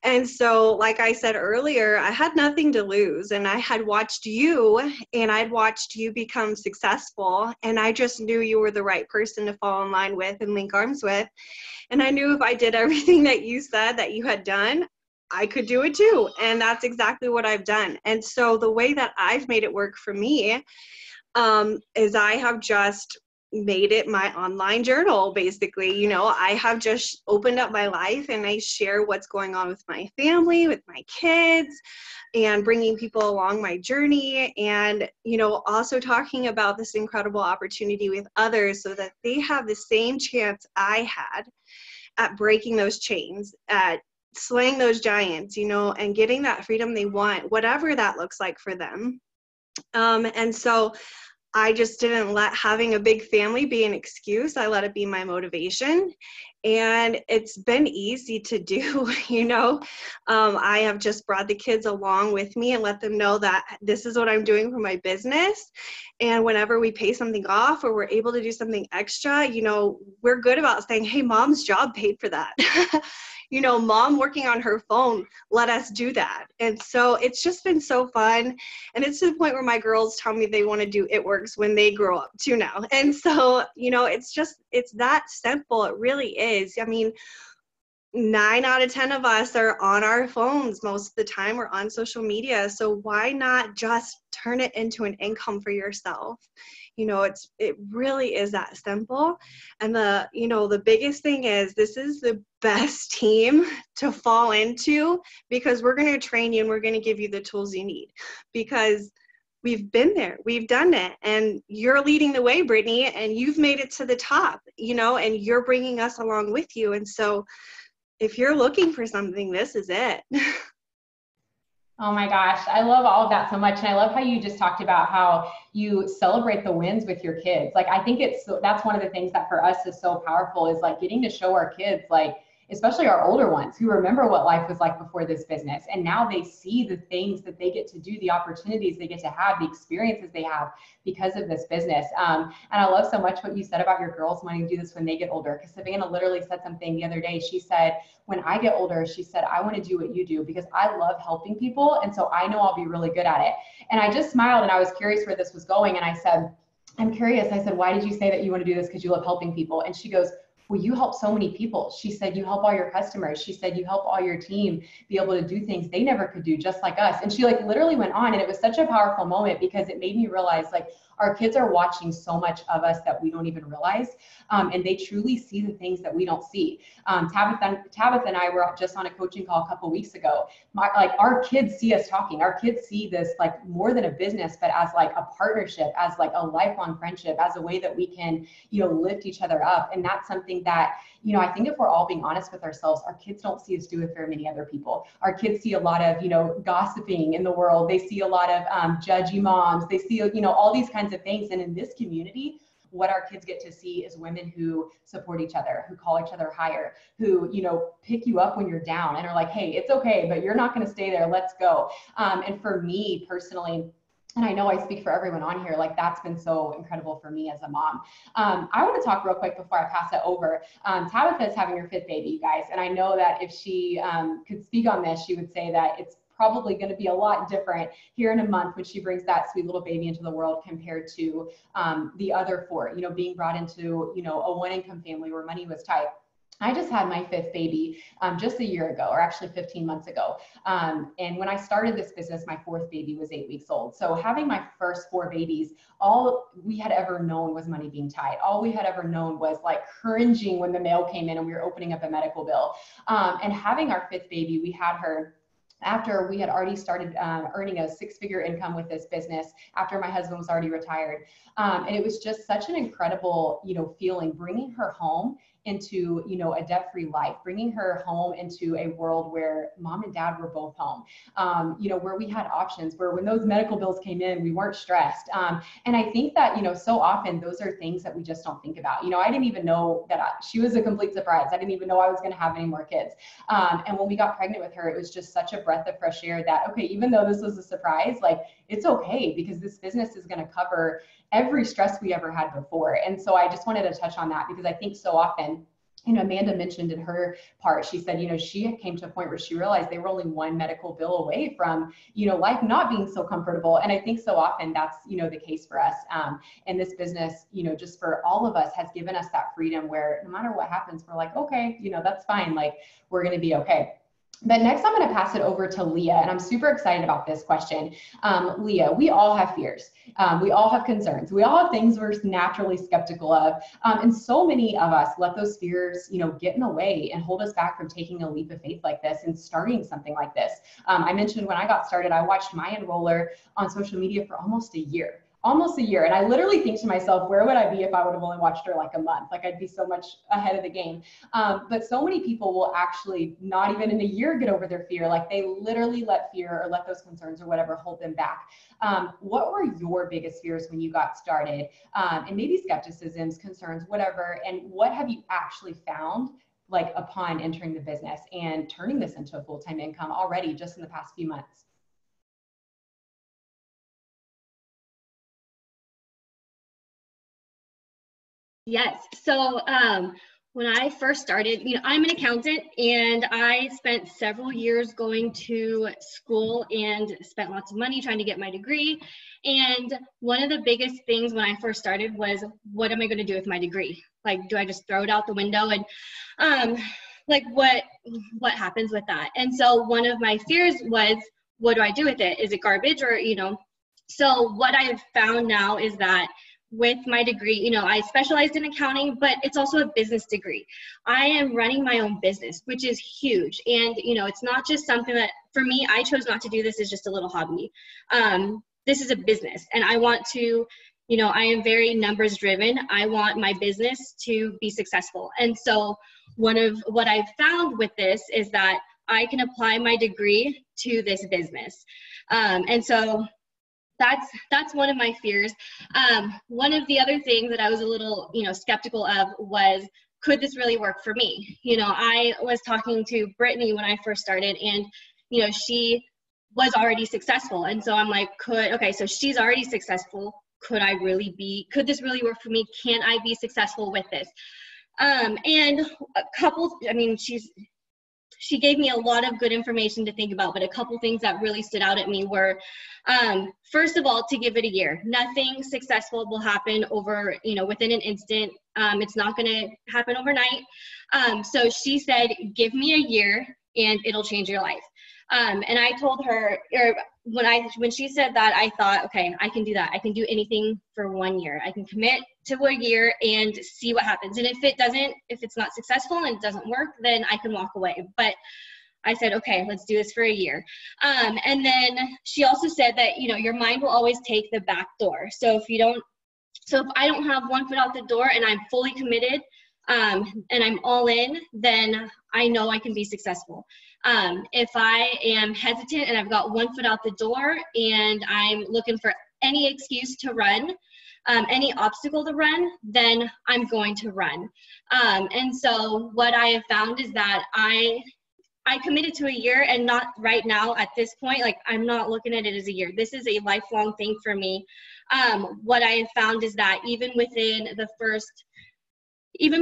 And so, like I said earlier, I had nothing to lose, and I had watched you, and I'd watched you become successful, and I just knew you were the right person to fall in line with and link arms with. And I knew if I did everything that you said that you had done, I could do it too. And that's exactly what I've done. And so the way that I've made it work for me is I have just made it my online journal, basically. You know, I have just opened up my life and I share what's going on with my family, with my kids, and bringing people along my journey, and, you know, also talking about this incredible opportunity with others so that they have the same chance I had at breaking those chains, at slaying those giants, you know, and getting that freedom they want, whatever that looks like for them. And so I just didn't let having a big family be an excuse. I let it be my motivation. And it's been easy to do, you know. I have just brought the kids along with me and let them know that this is what I'm doing for my business. And whenever we pay something off or we're able to do something extra, you know, we're good about saying, hey, mom's job paid for that. You know, mom working on her phone let us do that. And so it's just been so fun. And it's to the point where my girls tell me they want to do It Works when they grow up too now. And so, you know, it's that simple. It really is. I mean, 9 out of 10 of us are on our phones most of the time. We're on social media. So why not just turn it into an income for yourself? You know, it really is that simple. And the biggest thing is, this is the best team to fall into, because we're going to train you and we're going to give you the tools you need, because we've been there, we've done it, and you're leading the way, Brittany, and you've made it to the top, you know, and you're bringing us along with you. And so if you're looking for something, this is it. Oh my gosh, I love all of that so much. And I love how you just talked about how you celebrate the wins with your kids. Like, I think that's one of the things that for us is so powerful, is like getting to show our kids, like, especially our older ones who remember what life was like before this business. And now they see the things that they get to do, the opportunities they get to have, the experiences they have because of this business. And I love so much what you said about your girls wanting to do this when they get older, because Savannah literally said something the other day. She said, when I get older, she said, I want to do what you do because I love helping people. And so I know I'll be really good at it. And I just smiled and I was curious where this was going. And I said, I'm curious. I said, why did you say that you want to do this? Because you love helping people. And she goes, well, you help so many people. She said, you help all your customers. She said, you help all your team be able to do things they never could do, just like us. And she like literally went on, and it was such a powerful moment because it made me realize, like, Our kids are watching so much of us that we don't even realize, and they truly see the things that we don't see. Tabitha and I were just on a coaching call a couple weeks ago. Our kids see us talking. Our kids see this like more than a business, but as like a partnership, as like a lifelong friendship, as a way that we can, lift each other up. And that's something that, I think if we're all being honest with ourselves, our kids don't see us do with very many other people. Our kids see a lot of, gossiping in the world. They see a lot of judgy moms. They see, all these kinds of things. And in this community, what our kids get to see is women who support each other, who call each other higher, who, pick you up when you're down and are like, hey, it's okay, but you're not going to stay there. Let's go. And for me personally, and I know I speak for everyone on here, like that's been so incredible for me as a mom. I want to talk real quick before I pass it over. Tabitha is having her 5th baby, you guys. And I know that if she could speak on this, she would say that it's probably going to be a lot different here in a month when she brings that sweet little baby into the world compared to the other 4, being brought into, a 1-income family where money was tight. I just had my 5th baby just a year ago, or actually 15 months ago. And when I started this business, my 4th baby was 8 weeks old. So having my first 4 babies, all we had ever known was money being tight. All we had ever known was like cringing when the mail came in and we were opening up a medical bill. And having our 5th baby, we had her after we had already started earning a 6-figure income with this business, after my husband was already retired. And it was just such an incredible, feeling, bringing her home into, a debt-free life, bringing her home into a world where mom and dad were both home, where we had options, where when those medical bills came in, we weren't stressed. And I think that, so often those are things that we just don't think about. I didn't even know that she was a complete surprise. I didn't even know I was going to have any more kids. And when we got pregnant with her, it was just such a breath of fresh air that, okay, even though this was a surprise, like it's okay because this business is going to cover every stress we ever had before. And so I just wanted to touch on that because I think so often, Amanda mentioned in her part, she said, she came to a point where she realized they were only 1 medical bill away from, life not being so comfortable. And I think so often that's, the case for us. And this business, just for all of us has given us that freedom where no matter what happens, we're like, okay, that's fine. Like we're going to be okay. But next, I'm going to pass it over to Leah, and I'm super excited about this question. Leah, we all have fears. We all have concerns. We all have things we're naturally skeptical of. And so many of us let those fears, get in the way and hold us back from taking a leap of faith like this and starting something like this. I mentioned when I got started, I watched my enroller on social media for almost a year. And I literally think to myself, where would I be if I would have only watched her like a month? Like I'd be so much ahead of the game. But so many people will actually not even in a year get over their fear. Like they literally let fear or let those concerns or whatever hold them back. What were your biggest fears when you got started? And maybe skepticisms, concerns, whatever. And what have you actually found like upon entering the business and turning this into a full-time income already just in the past few months? Yes. So when I first started, I'm an accountant and I spent several years going to school and spent lots of money trying to get my degree. And one of the biggest things when I first started was, what am I going to do with my degree? Like, do I just throw it out the window? And like what happens with that? And so one of my fears was, what do I do with it? Is it garbage or, So what I've found now is that with my degree, I specialized in accounting, but it's also a business degree. I am running my own business, which is huge. And, it's not just something that, for me, I chose not to do this as just a little hobby. This is a business and I want to, I am very numbers driven. I want my business to be successful. And so one of what I've found with this is that I can apply my degree to this business. And so that's one of my fears. One of the other things that I was a little, skeptical of was, could this really work for me? I was talking to Brittany when I first started and, she was already successful. And so I'm like, so she's already successful. Could this really work for me? Can I be successful with this? And she gave me a lot of good information to think about, but a couple things that really stood out at me were, first of all, to give it a year. Nothing successful will happen over, within an instant. It's not going to happen overnight. So she said, give me a year and it'll change your life. And I told her, or when she said that, I thought, okay, I can do that. I can do anything for 1 year. I can commit to a year and see what happens. And if it's not successful and it doesn't work, then I can walk away. But I said, okay, let's do this for a year. And then she also said that, your mind will always take the back door. So if I don't have one foot out the door and I'm fully committed, and I'm all in, then I know I can be successful. If I am hesitant and I've got one foot out the door and I'm looking for any excuse to run, any obstacle to run, then I'm going to run. And so what I have found is that I committed to a year, and not right now at this point, like I'm not looking at it as a year. This is a lifelong thing for me. What I have found is that even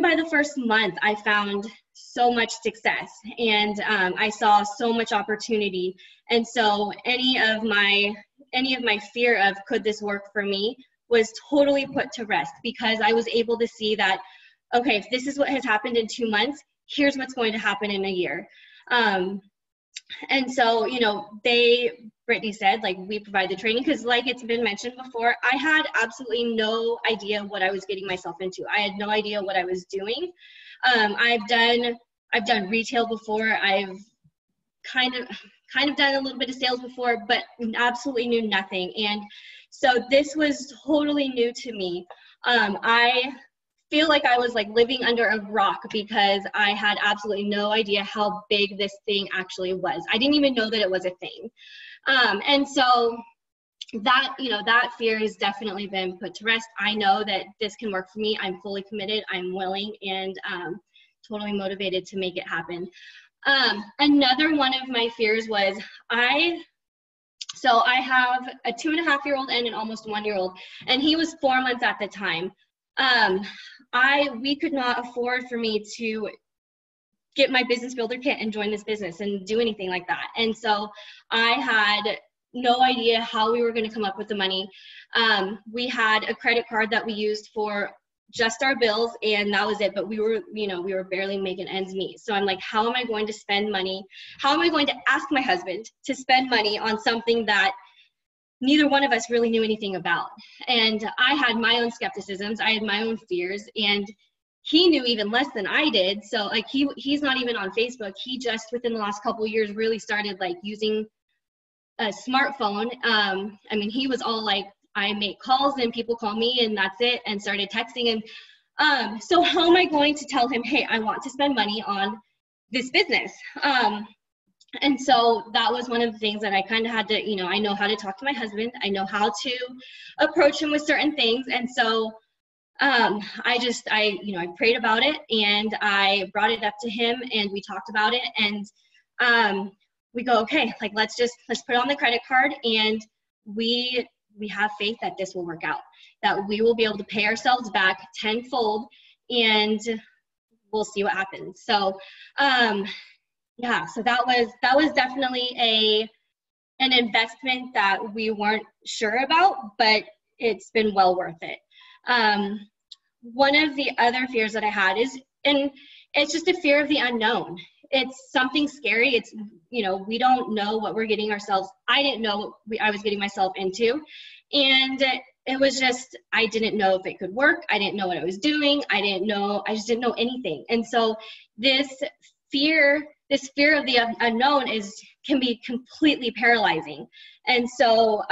by the first month, I found so much success, and I saw so much opportunity. And so any of my fear of could this work for me was totally put to rest, because I was able to see that, okay, if this is what has happened in 2 months, here's what's going to happen in a year. And so, Brittany said, like, we provide the training, because like it's been mentioned before, I had absolutely no idea what I was getting myself into. I had no idea what I was doing. I've done retail before. I've kind of done a little bit of sales before, but absolutely knew nothing. And so this was totally new to me. I feel like I was like living under a rock, because I had absolutely no idea how big this thing actually was. I didn't even know that it was a thing. And so that, that fear has definitely been put to rest. I know that this can work for me. I'm fully committed. I'm willing and totally motivated to make it happen. Another one of my fears was I have a 2.5-year-old and an almost 1-year-old, and he was 4 months at the time. We could not afford for me to get my business builder kit and join this business and do anything like that. And so I had no idea how we were going to come up with the money. We had a credit card that we used for just our bills, and that was it. But we were barely making ends meet. So I'm like, how am I going to spend money? How am I going to ask my husband to spend money on something that neither one of us really knew anything about? And I had my own skepticisms. I had my own fears, and he knew even less than I did. So like he's not even on Facebook. He just within the last couple of years really started like using a smartphone. He was all like, I make calls and people call me and that's it, and started texting. And so how am I going to tell him, hey, I want to spend money on this business? And so that was one of the things that I kind of had to, I know how to talk to my husband. I know how to approach him with certain things. And so I prayed about it, and I brought it up to him, and we talked about it, and we go, okay, like, let's put it on the credit card, and we have faith that this will work out, that we will be able to pay ourselves back tenfold, and we'll see what happens. So, yeah, so that was definitely an investment that we weren't sure about, but it's been well worth it. One of the other fears that I had is, and it's just a fear of the unknown. It's something scary. It's, we don't know what we're getting ourselves. I didn't know what I was getting myself into. And it was just, I didn't know if it could work. I didn't know what I was doing. I just didn't know anything. And so this fear of the unknown can be completely paralyzing. And so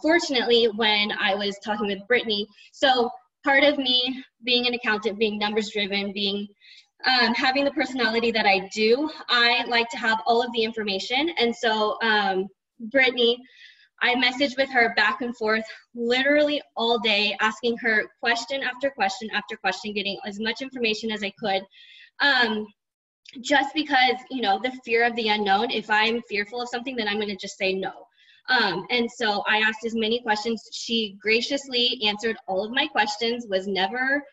fortunately, when I was talking with Brittany, so part of me being an accountant, being numbers driven, having the personality that I do, I like to have all of the information. And so Brittany, I messaged with her back and forth literally all day, asking her question after question after question, getting as much information as I could. Just because, the fear of the unknown, if I'm fearful of something, then I'm going to just say no. And so I asked as many questions. She graciously answered all of my questions, was never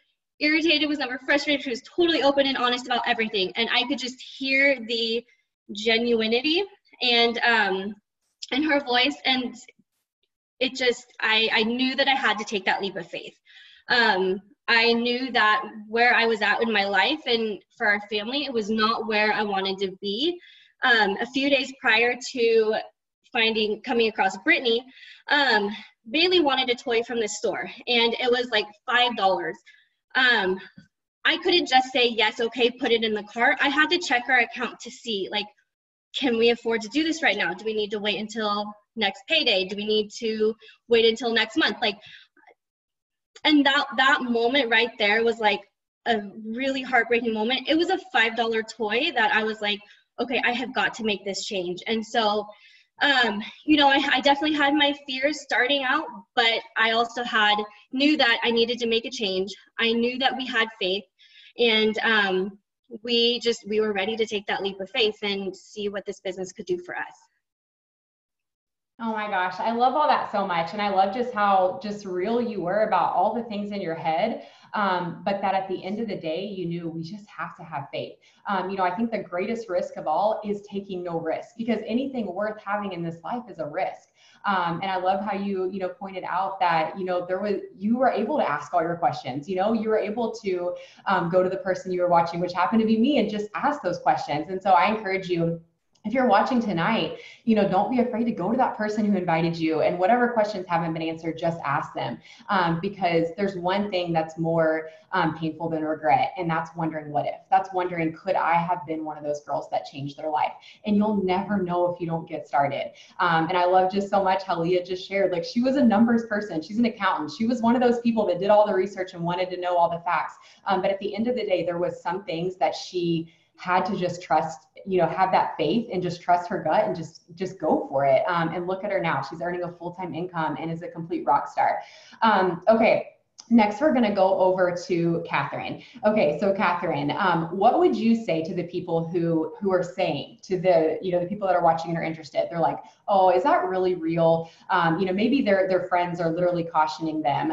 irritated, was never frustrated. She was totally open and honest about everything. And I could just hear the genuinity and in her voice. And it just, I knew that I had to take that leap of faith. I knew that where I was at in my life and for our family, it was not where I wanted to be. a few days prior to coming across Brittany, Bailey wanted a toy from the store, and it was like $5. I couldn't just say, yes, okay, put it in the cart. I had to check our account to see, like, can we afford to do this right now? Do we need to wait until next payday? Do we need to wait until next month? Like, and that moment right there was like a really heartbreaking moment. It was a $5 toy that I was like, okay, I have got to make this change. And so, you know, I definitely had my fears starting out, but I also knew that I needed to make a change. I knew that we had faith, and we were ready to take that leap of faith and see what this business could do for us. Oh my gosh, I love all that so much. And I love just how just real you were about all the things in your head. But that at the end of the day, you knew we just have to have faith. You know, I think the greatest risk of all is taking no risk, because anything worth having in this life is a risk. And I love how you pointed out that, you were able to ask all your questions, you were able to go to the person you were watching, which happened to be me, and just ask those questions. And so I encourage you, if you're watching tonight, don't be afraid to go to that person who invited you, and whatever questions haven't been answered, just ask them. Because there's one thing that's more painful than regret, and that's wondering what if. That's wondering, could I have been one of those girls that changed their life? And you'll never know if you don't get started. And I love just so much how Leah just shared, like, she was a numbers person. She's an accountant. She was one of those people that did all the research and wanted to know all the facts. But at the end of the day, there was some things that she had to just trust, have that faith and just trust her gut and just go for it. And look at her now. She's earning a full-time income and is a complete rock star. Okay. Next, we're going to go over to Catherine. Okay. So Catherine, what would you say to the people who are saying to the people that are watching and are interested? They're like, oh, is that really real? Maybe their friends are literally cautioning them,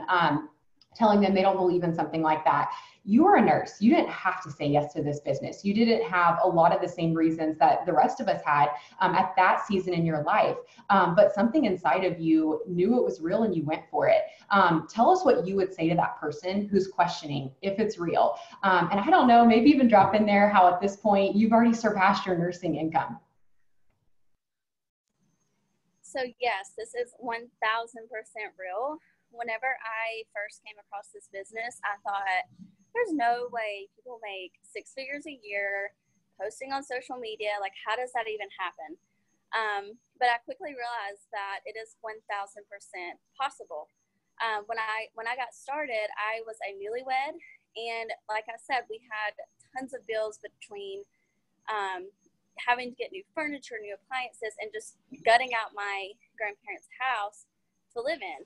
telling them they don't believe in something like that. You were a nurse. You didn't have to say yes to this business. You didn't have a lot of the same reasons that the rest of us had at that season in your life. But something inside of you knew it was real and you went for it. Tell us what you would say to that person who's questioning if it's real. And I don't know, maybe even drop in there how at this point you've already surpassed your nursing income. So yes, this is 1000% real. Whenever I first came across this business, I thought, there's no way people make 6 figures a year posting on social media. Like, how does that even happen? But I quickly realized that it is 1000% possible. When I got started, I was a newlywed, and like I said, we had tons of bills between having to get new furniture, new appliances, and just gutting out my grandparents' house to live in.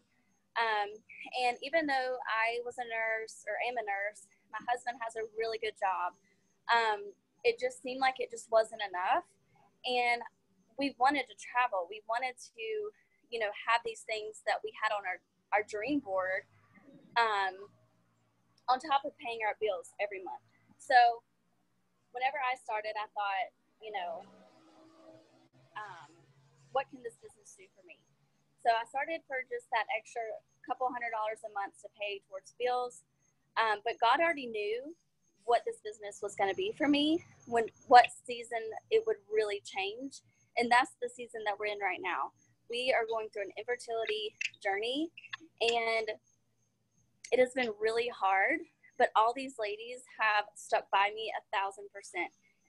And even though I was a nurse, or am a nurse, my husband has a really good job. It just seemed like it just wasn't enough. And we wanted to travel. We wanted to, have these things that we had on our dream board, on top of paying our bills every month. So whenever I started, I thought, what can this business do for me? So I started for just that extra couple $100 a month to pay towards bills. But God already knew what this business was going to be for me, what season it would really change. And that's the season that we're in right now. We are going through an infertility journey, and it has been really hard, but all these ladies have stuck by me 1000%.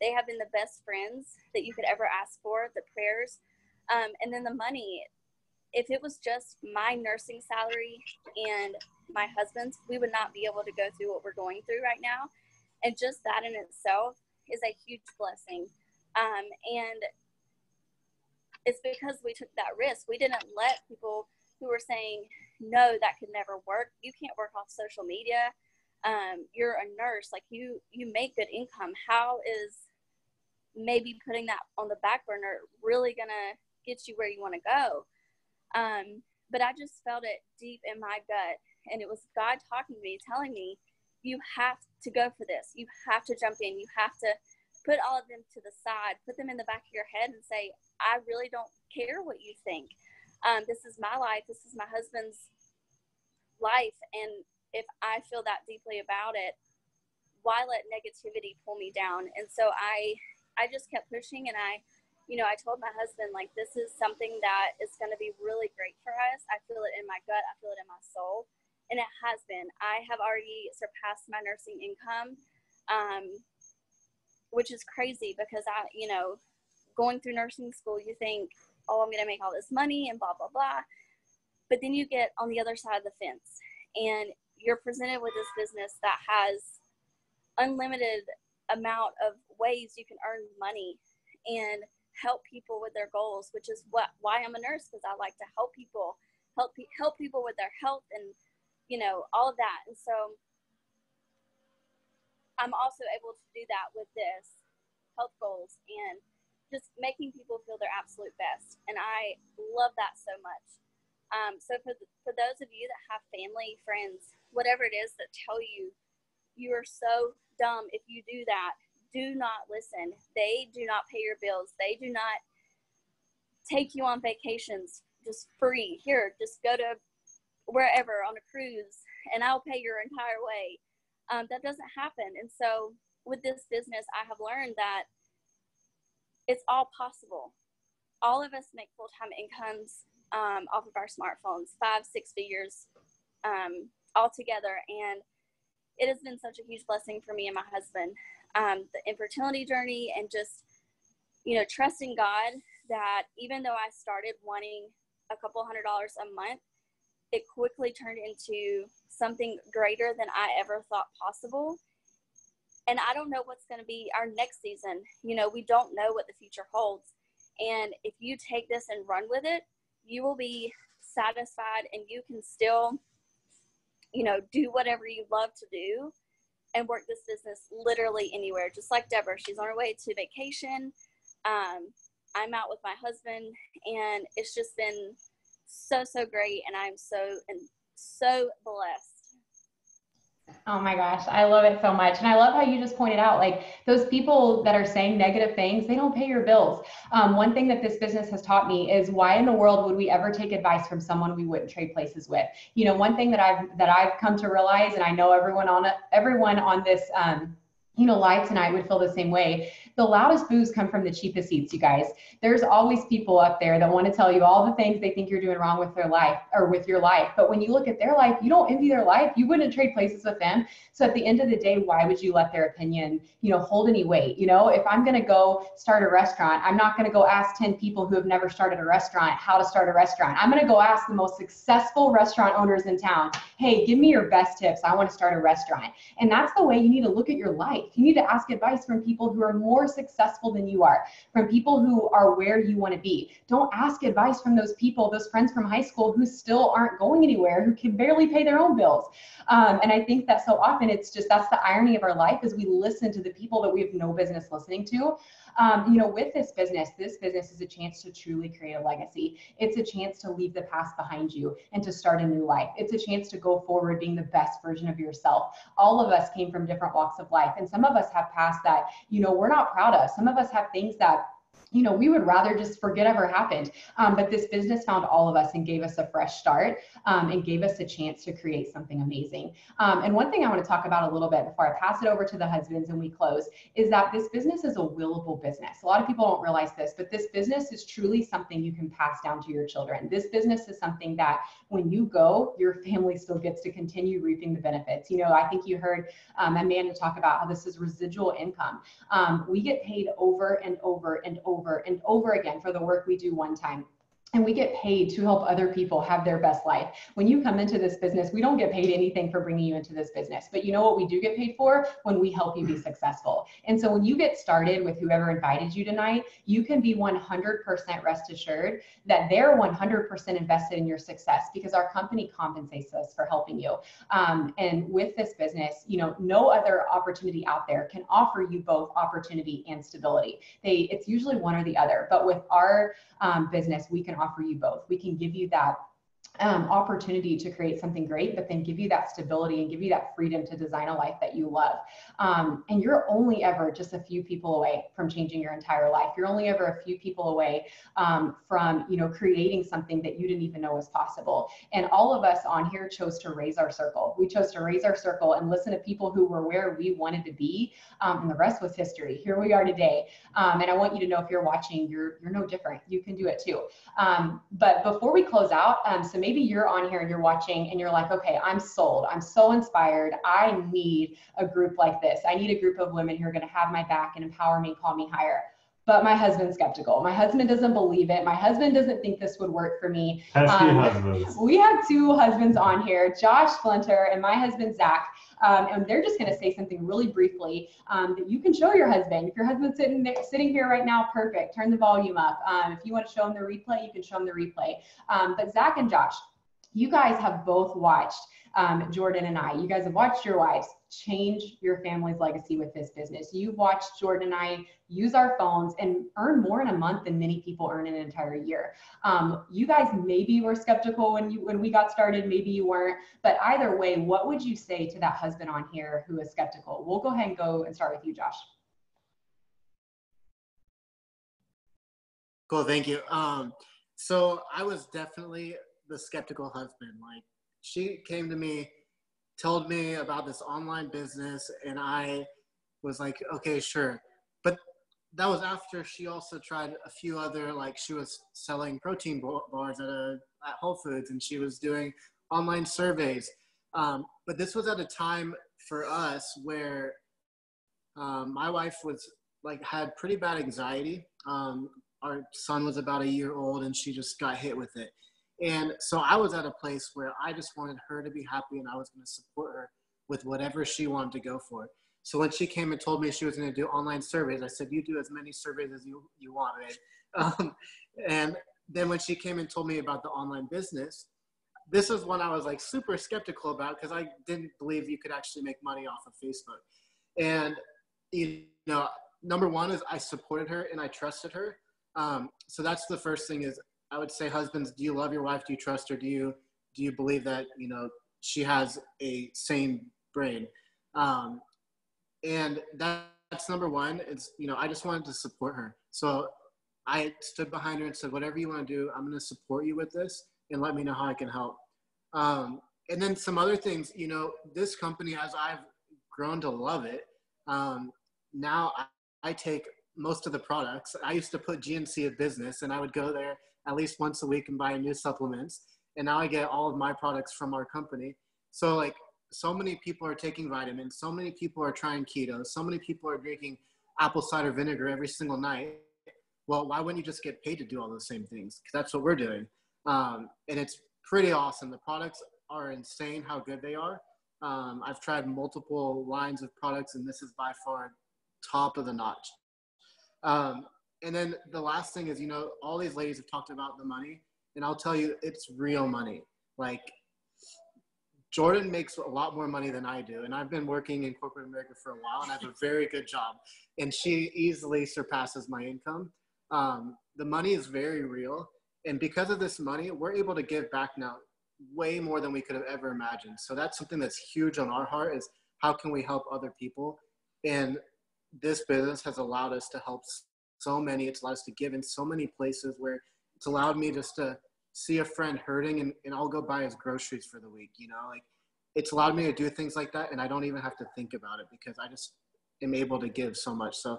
They have been the best friends that you could ever ask for, the prayers, and then the money. If it was just my nursing salary and my husband's, we would not be able to go through what we're going through right now. And just that in itself is a huge blessing. And it's because we took that risk. We didn't let people who were saying, no, that could never work. You can't work off social media. You're a nurse, like you make good income. How is maybe putting that on the back burner really gonna get you where you want to go? But I just felt it deep in my gut, and it was God talking to me, telling me, you have to go for this. You have to jump in. You have to put all of them to the side, put them in the back of your head and say, I really don't care what you think. This is my life. This is my husband's life. And if I feel that deeply about it, why let negativity pull me down? And so I just kept pushing, and I you know, I told my husband, like, this is something that is going to be really great for us. I feel it in my gut. I feel it in my soul. And it has been. I have already surpassed my nursing income, which is crazy because you know, going through nursing school, you think, oh, I'm going to make all this money and blah, blah, blah. But then you get on the other side of the fence and you're presented with this business that has unlimited amount of ways you can earn money and help people with their goals, which is why I'm a nurse, because I like to help people with their health and, you know, all of that. And so I'm also able to do that with this health goals and just making people feel their absolute best. And I love that so much. So for those of you that have family, friends, whatever it is that tell you you are so dumb if you do that, do not listen. They do not pay your bills. They do not take you on vacations just free. Here, just go to wherever on a cruise and I'll pay your entire way. That doesn't happen. And so with this business, I have learned that it's all possible. All of us make full-time incomes off of our smartphones, 5-6 figures all together. And it has been such a huge blessing for me and my husband. The infertility journey and just, you know, trusting God that even though I started wanting a couple $100 a month, it quickly turned into something greater than I ever thought possible. And I don't know what's going to be our next season. You know, we don't know what the future holds. And if you take this and run with it, you will be satisfied and you can still, you know, do whatever you love to do and work this business literally anywhere. Just like Deborah, she's on her way to vacation. I'm out with my husband and it's just been so great. And I'm so blessed. Oh my gosh, I love it so much. And I love how you just pointed out, like, those people that are saying negative things, they don't pay your bills. One thing that this business has taught me is why in the world would we ever take advice from someone we wouldn't trade places with? You know, one thing that I've come to realize, and I know everyone on this you know, live tonight would feel the same way. The loudest boos come from the cheapest seats, you guys. There's always people up there that want to tell you all the things they think you're doing wrong with their life or with your life. But when you look at their life, you don't envy their life. You wouldn't trade places with them. So at the end of the day, why would you let their opinion, you know, hold any weight? You know, if I'm going to go start a restaurant, I'm not going to go ask 10 people who have never started a restaurant how to start a restaurant. I'm going to go ask the most successful restaurant owners in town, hey, give me your best tips. I want to start a restaurant. And that's the way you need to look at your life. You need to ask advice from people who are more successful than you are, from people who are where you want to be. Don't ask advice from those people, those friends from high school who still aren't going anywhere, who can barely pay their own bills. And I think that so often it's just, that's the irony of our life, is we listen to the people that we have no business listening to. You know, with this business is a chance to truly create a legacy. It's a chance to leave the past behind you and to start a new life. It's a chance to go forward being the best version of yourself. All of us came from different walks of life, and some of us have past that, you know, we're not proud of. Some of us have things that, you know, we would rather just forget ever happened. But this business found all of us and gave us a fresh start and gave us a chance to create something amazing. And one thing I want to talk about a little bit before I pass it over to the husbands and we close is that this business is a willable business. A lot of people don't realize this, but this business is truly something you can pass down to your children. This business is something that when you go, your family still gets to continue reaping the benefits. You know, I think you heard Amanda talk about how this is residual income. We get paid over and over and over and over again for the work we do one time. And we get paid to help other people have their best life. When you come into this business, we don't get paid anything for bringing you into this business. But you know what we do get paid for? When we help you be successful. And so when you get started with whoever invited you tonight, you can be 100% rest assured that they're 100% invested in your success, because our company compensates us for helping you. And with this business, you know, no other opportunity out there can offer you both opportunity and stability. It's usually one or the other. But with our business, we can offer you both. We can give you that opportunity to create something great, but then give you that stability and give you that freedom to design a life that you love. And you're only ever just a few people away from changing your entire life. You're only ever a few people away from, you know, creating something that you didn't even know was possible. And all of us on here chose to raise our circle. We chose to raise our circle and listen to people who were where we wanted to be. And the rest was history. Here we are today. And I want you to know, if you're watching, you're no different. You can do it too. But before we close out, so maybe you're on here and you're watching and you're like, okay, I'm sold. I'm so inspired. I need a group like this. I need a group of women who are going to have my back and empower me, call me higher. But my husband's skeptical. My husband doesn't believe it. My husband doesn't think this would work for me. Pesky husbands. We have two husbands on here, Josh Splinter and my husband, Zach. And they're just going to say something really briefly that you can show your husband. If your husband's sitting here right now, perfect. Turn the volume up. If you want to show him the replay, you can show him the replay. But Zach and Josh, you guys have both watched Jordan and I. You guys have watched your wives change your family's legacy with this business. You've watched Jordan and I use our phones and earn more in a month than many people earn in an entire year. You guys maybe were skeptical when we got started, maybe you weren't, but either way, what would you say to that husband on here who is skeptical? We'll go ahead and go and start with you, Josh. Cool, thank you. So I was definitely the skeptical husband. Like, she came to me, told me about this online business, and I was like, okay, sure. But that was after she also tried a few other, like, she was selling protein bars at Whole Foods, and she was doing online surveys. But this was at a time for us where my wife was had pretty bad anxiety. Our son was about a year old, and she just got hit with it. And so I was at a place where I just wanted her to be happy, and I was going to support her with whatever she wanted to go for. So when she came and told me she was going to do online surveys, I said, you do as many surveys as you want, babe. And then when she came and told me about the online business, this is when I was like super skeptical about, because I didn't believe you could actually make money off of Facebook. And, you know, number one is I supported her and I trusted her. So that's the first thing is, I would say, husbands, do you love your wife? Do you trust her? Do you believe that, you know, she has a sane brain? And that's number one. It's, you know, I just wanted to support her. So I stood behind her and said, whatever you want to do, I'm going to support you with this and let me know how I can help. And then some other things, you know, this company, as I've grown to love it, now I take most of the products. I used to put GNC at business, and I would go there at least once a week and buy new supplements. And now I get all of my products from our company. So like, so many people are taking vitamins. So many people are trying keto. So many people are drinking apple cider vinegar every single night. Well, why wouldn't you just get paid to do all those same things? Because that's what we're doing. And it's pretty awesome. The products are insane how good they are. I've tried multiple lines of products, and this is by far top of the notch. And then the last thing is, you know, all these ladies have talked about the money, and I'll tell you, it's real money. Like, Jordan makes a lot more money than I do, and I've been working in corporate America for a while, and I have a very good job, and she easily surpasses my income. The money is very real, and because of this money, we're able to give back now way more than we could have ever imagined. So that's something that's huge on our heart, is how can we help other people? And this business has allowed us to help so many. It's allowed us to give in so many places, where it's allowed me just to see a friend hurting and I'll go buy his groceries for the week, you know, like, it's allowed me to do things like that. And I don't even have to think about it because I just am able to give so much. So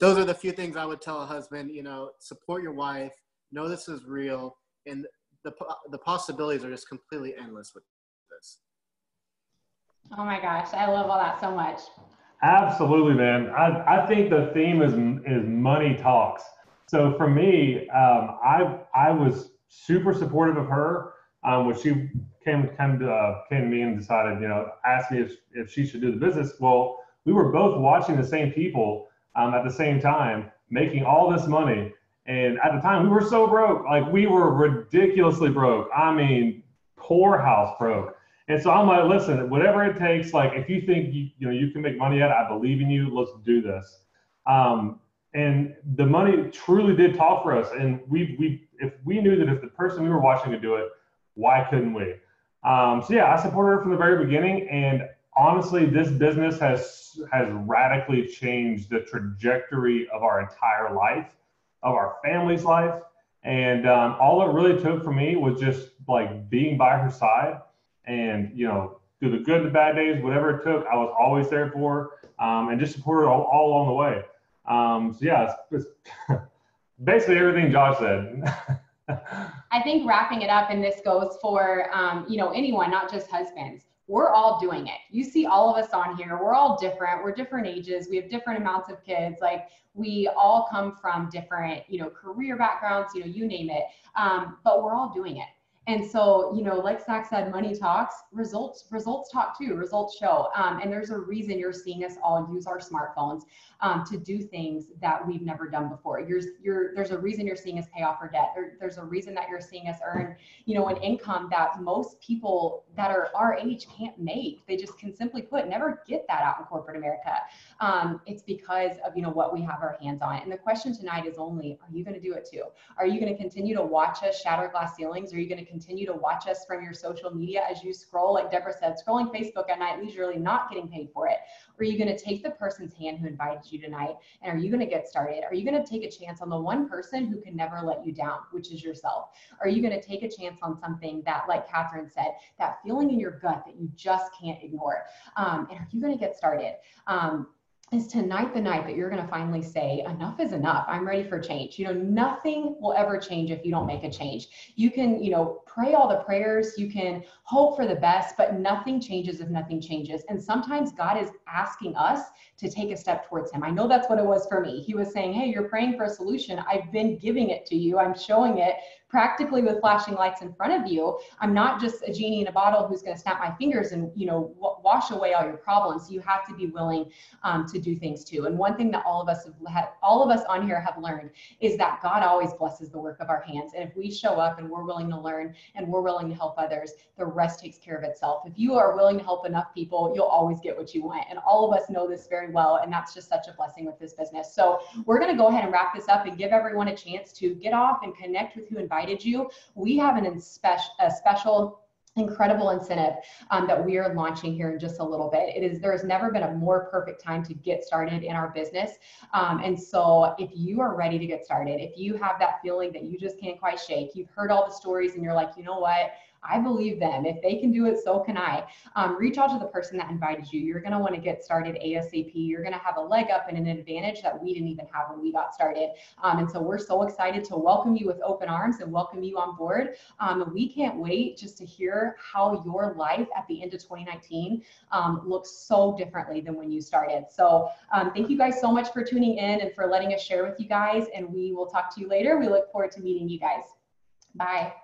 those are the few things I would tell a husband, you know, support your wife, know this is real. And the possibilities are just completely endless with this. Oh my gosh. I love all that so much. Absolutely, man. I think the theme is money talks. So for me, I was super supportive of her when she came to me and decided, you know, asked me if she should do the business. Well, we were both watching the same people at the same time, making all this money. And at the time, we were so broke. Like, we were ridiculously broke. I mean, poorhouse broke. And so I'm like, listen, whatever it takes, like, if you think you can make money at it, I believe in you, let's do this. And the money truly did talk for us. And if we knew that if the person we were watching could do it, why couldn't we? So yeah, I supported her from the very beginning, and honestly, this business has radically changed the trajectory of our entire life, of our family's life. And all it really took for me was just like being by her side, and through the good and the bad days, whatever it took, I was always there for her, and just supported her all along the way. So yeah, it's basically everything Josh said. I think wrapping it up, and this goes for anyone, not just husbands. We're all doing it. You see all of us on here. We're all different. We're different ages. We have different amounts of kids. Like, we all come from different, career backgrounds, you name it. But we're all doing it. And so, like Zach said, money talks, results talk too, results show. And there's a reason you're seeing us all use our smartphones to do things that we've never done before. There's a reason you're seeing us pay off our debt. There's a reason that you're seeing us earn, an income that most people that are our age can't make. They just can, simply put, never get that out in corporate America. It's because of, what we have our hands on. And the question tonight is only, are you going to do it too? Are you going to continue to watch us shatter glass ceilings? Are you going to continue to watch us from your social media as you scroll, like Deborah said, scrolling Facebook at night leisurely, not getting paid for it? Or are you going to take the person's hand who invited you tonight, and are you going to get started? Are you going to take a chance on the one person who can never let you down, which is yourself? Are you going to take a chance on something that, like Catherine said, that feeling in your gut that you just can't ignore? And are you going to get started? Is tonight the night that you're going to finally say, enough is enough? I'm ready for change. Nothing will ever change if you don't make a change. You can, pray all the prayers, you can hope for the best, but nothing changes if nothing changes. And sometimes God is asking us to take a step towards him. I know that's what it was for me. He was saying, hey, you're praying for a solution. I've been giving it to you. I'm showing it practically with flashing lights in front of you. I'm not just a genie in a bottle who's going to snap my fingers and, wash away all your problems. You have to be willing to do things too. And one thing that all of us on here have learned is that God always blesses the work of our hands. And if we show up and we're willing to learn and we're willing to help others, the rest takes care of itself. If you are willing to help enough people, you'll always get what you want. And all of us know this very well. And that's just such a blessing with this business. So we're going to go ahead and wrap this up and give everyone a chance to get off and connect with who invited you. We have a special incredible incentive that we are launching here in just a little bit. There has never been a more perfect time to get started in our business. And so if you are ready to get started, if you have that feeling that you just can't quite shake, you've heard all the stories and you're like, you know what? I believe them. If they can do it, so can I. Reach out to the person that invited you. You're going to want to get started ASAP. You're going to have a leg up and an advantage that we didn't even have when we got started. And so we're so excited to welcome you with open arms and welcome you on board. And we can't wait just to hear how your life at the end of 2019 looks so differently than when you started. So thank you guys so much for tuning in and for letting us share with you guys. And we will talk to you later. We look forward to meeting you guys. Bye.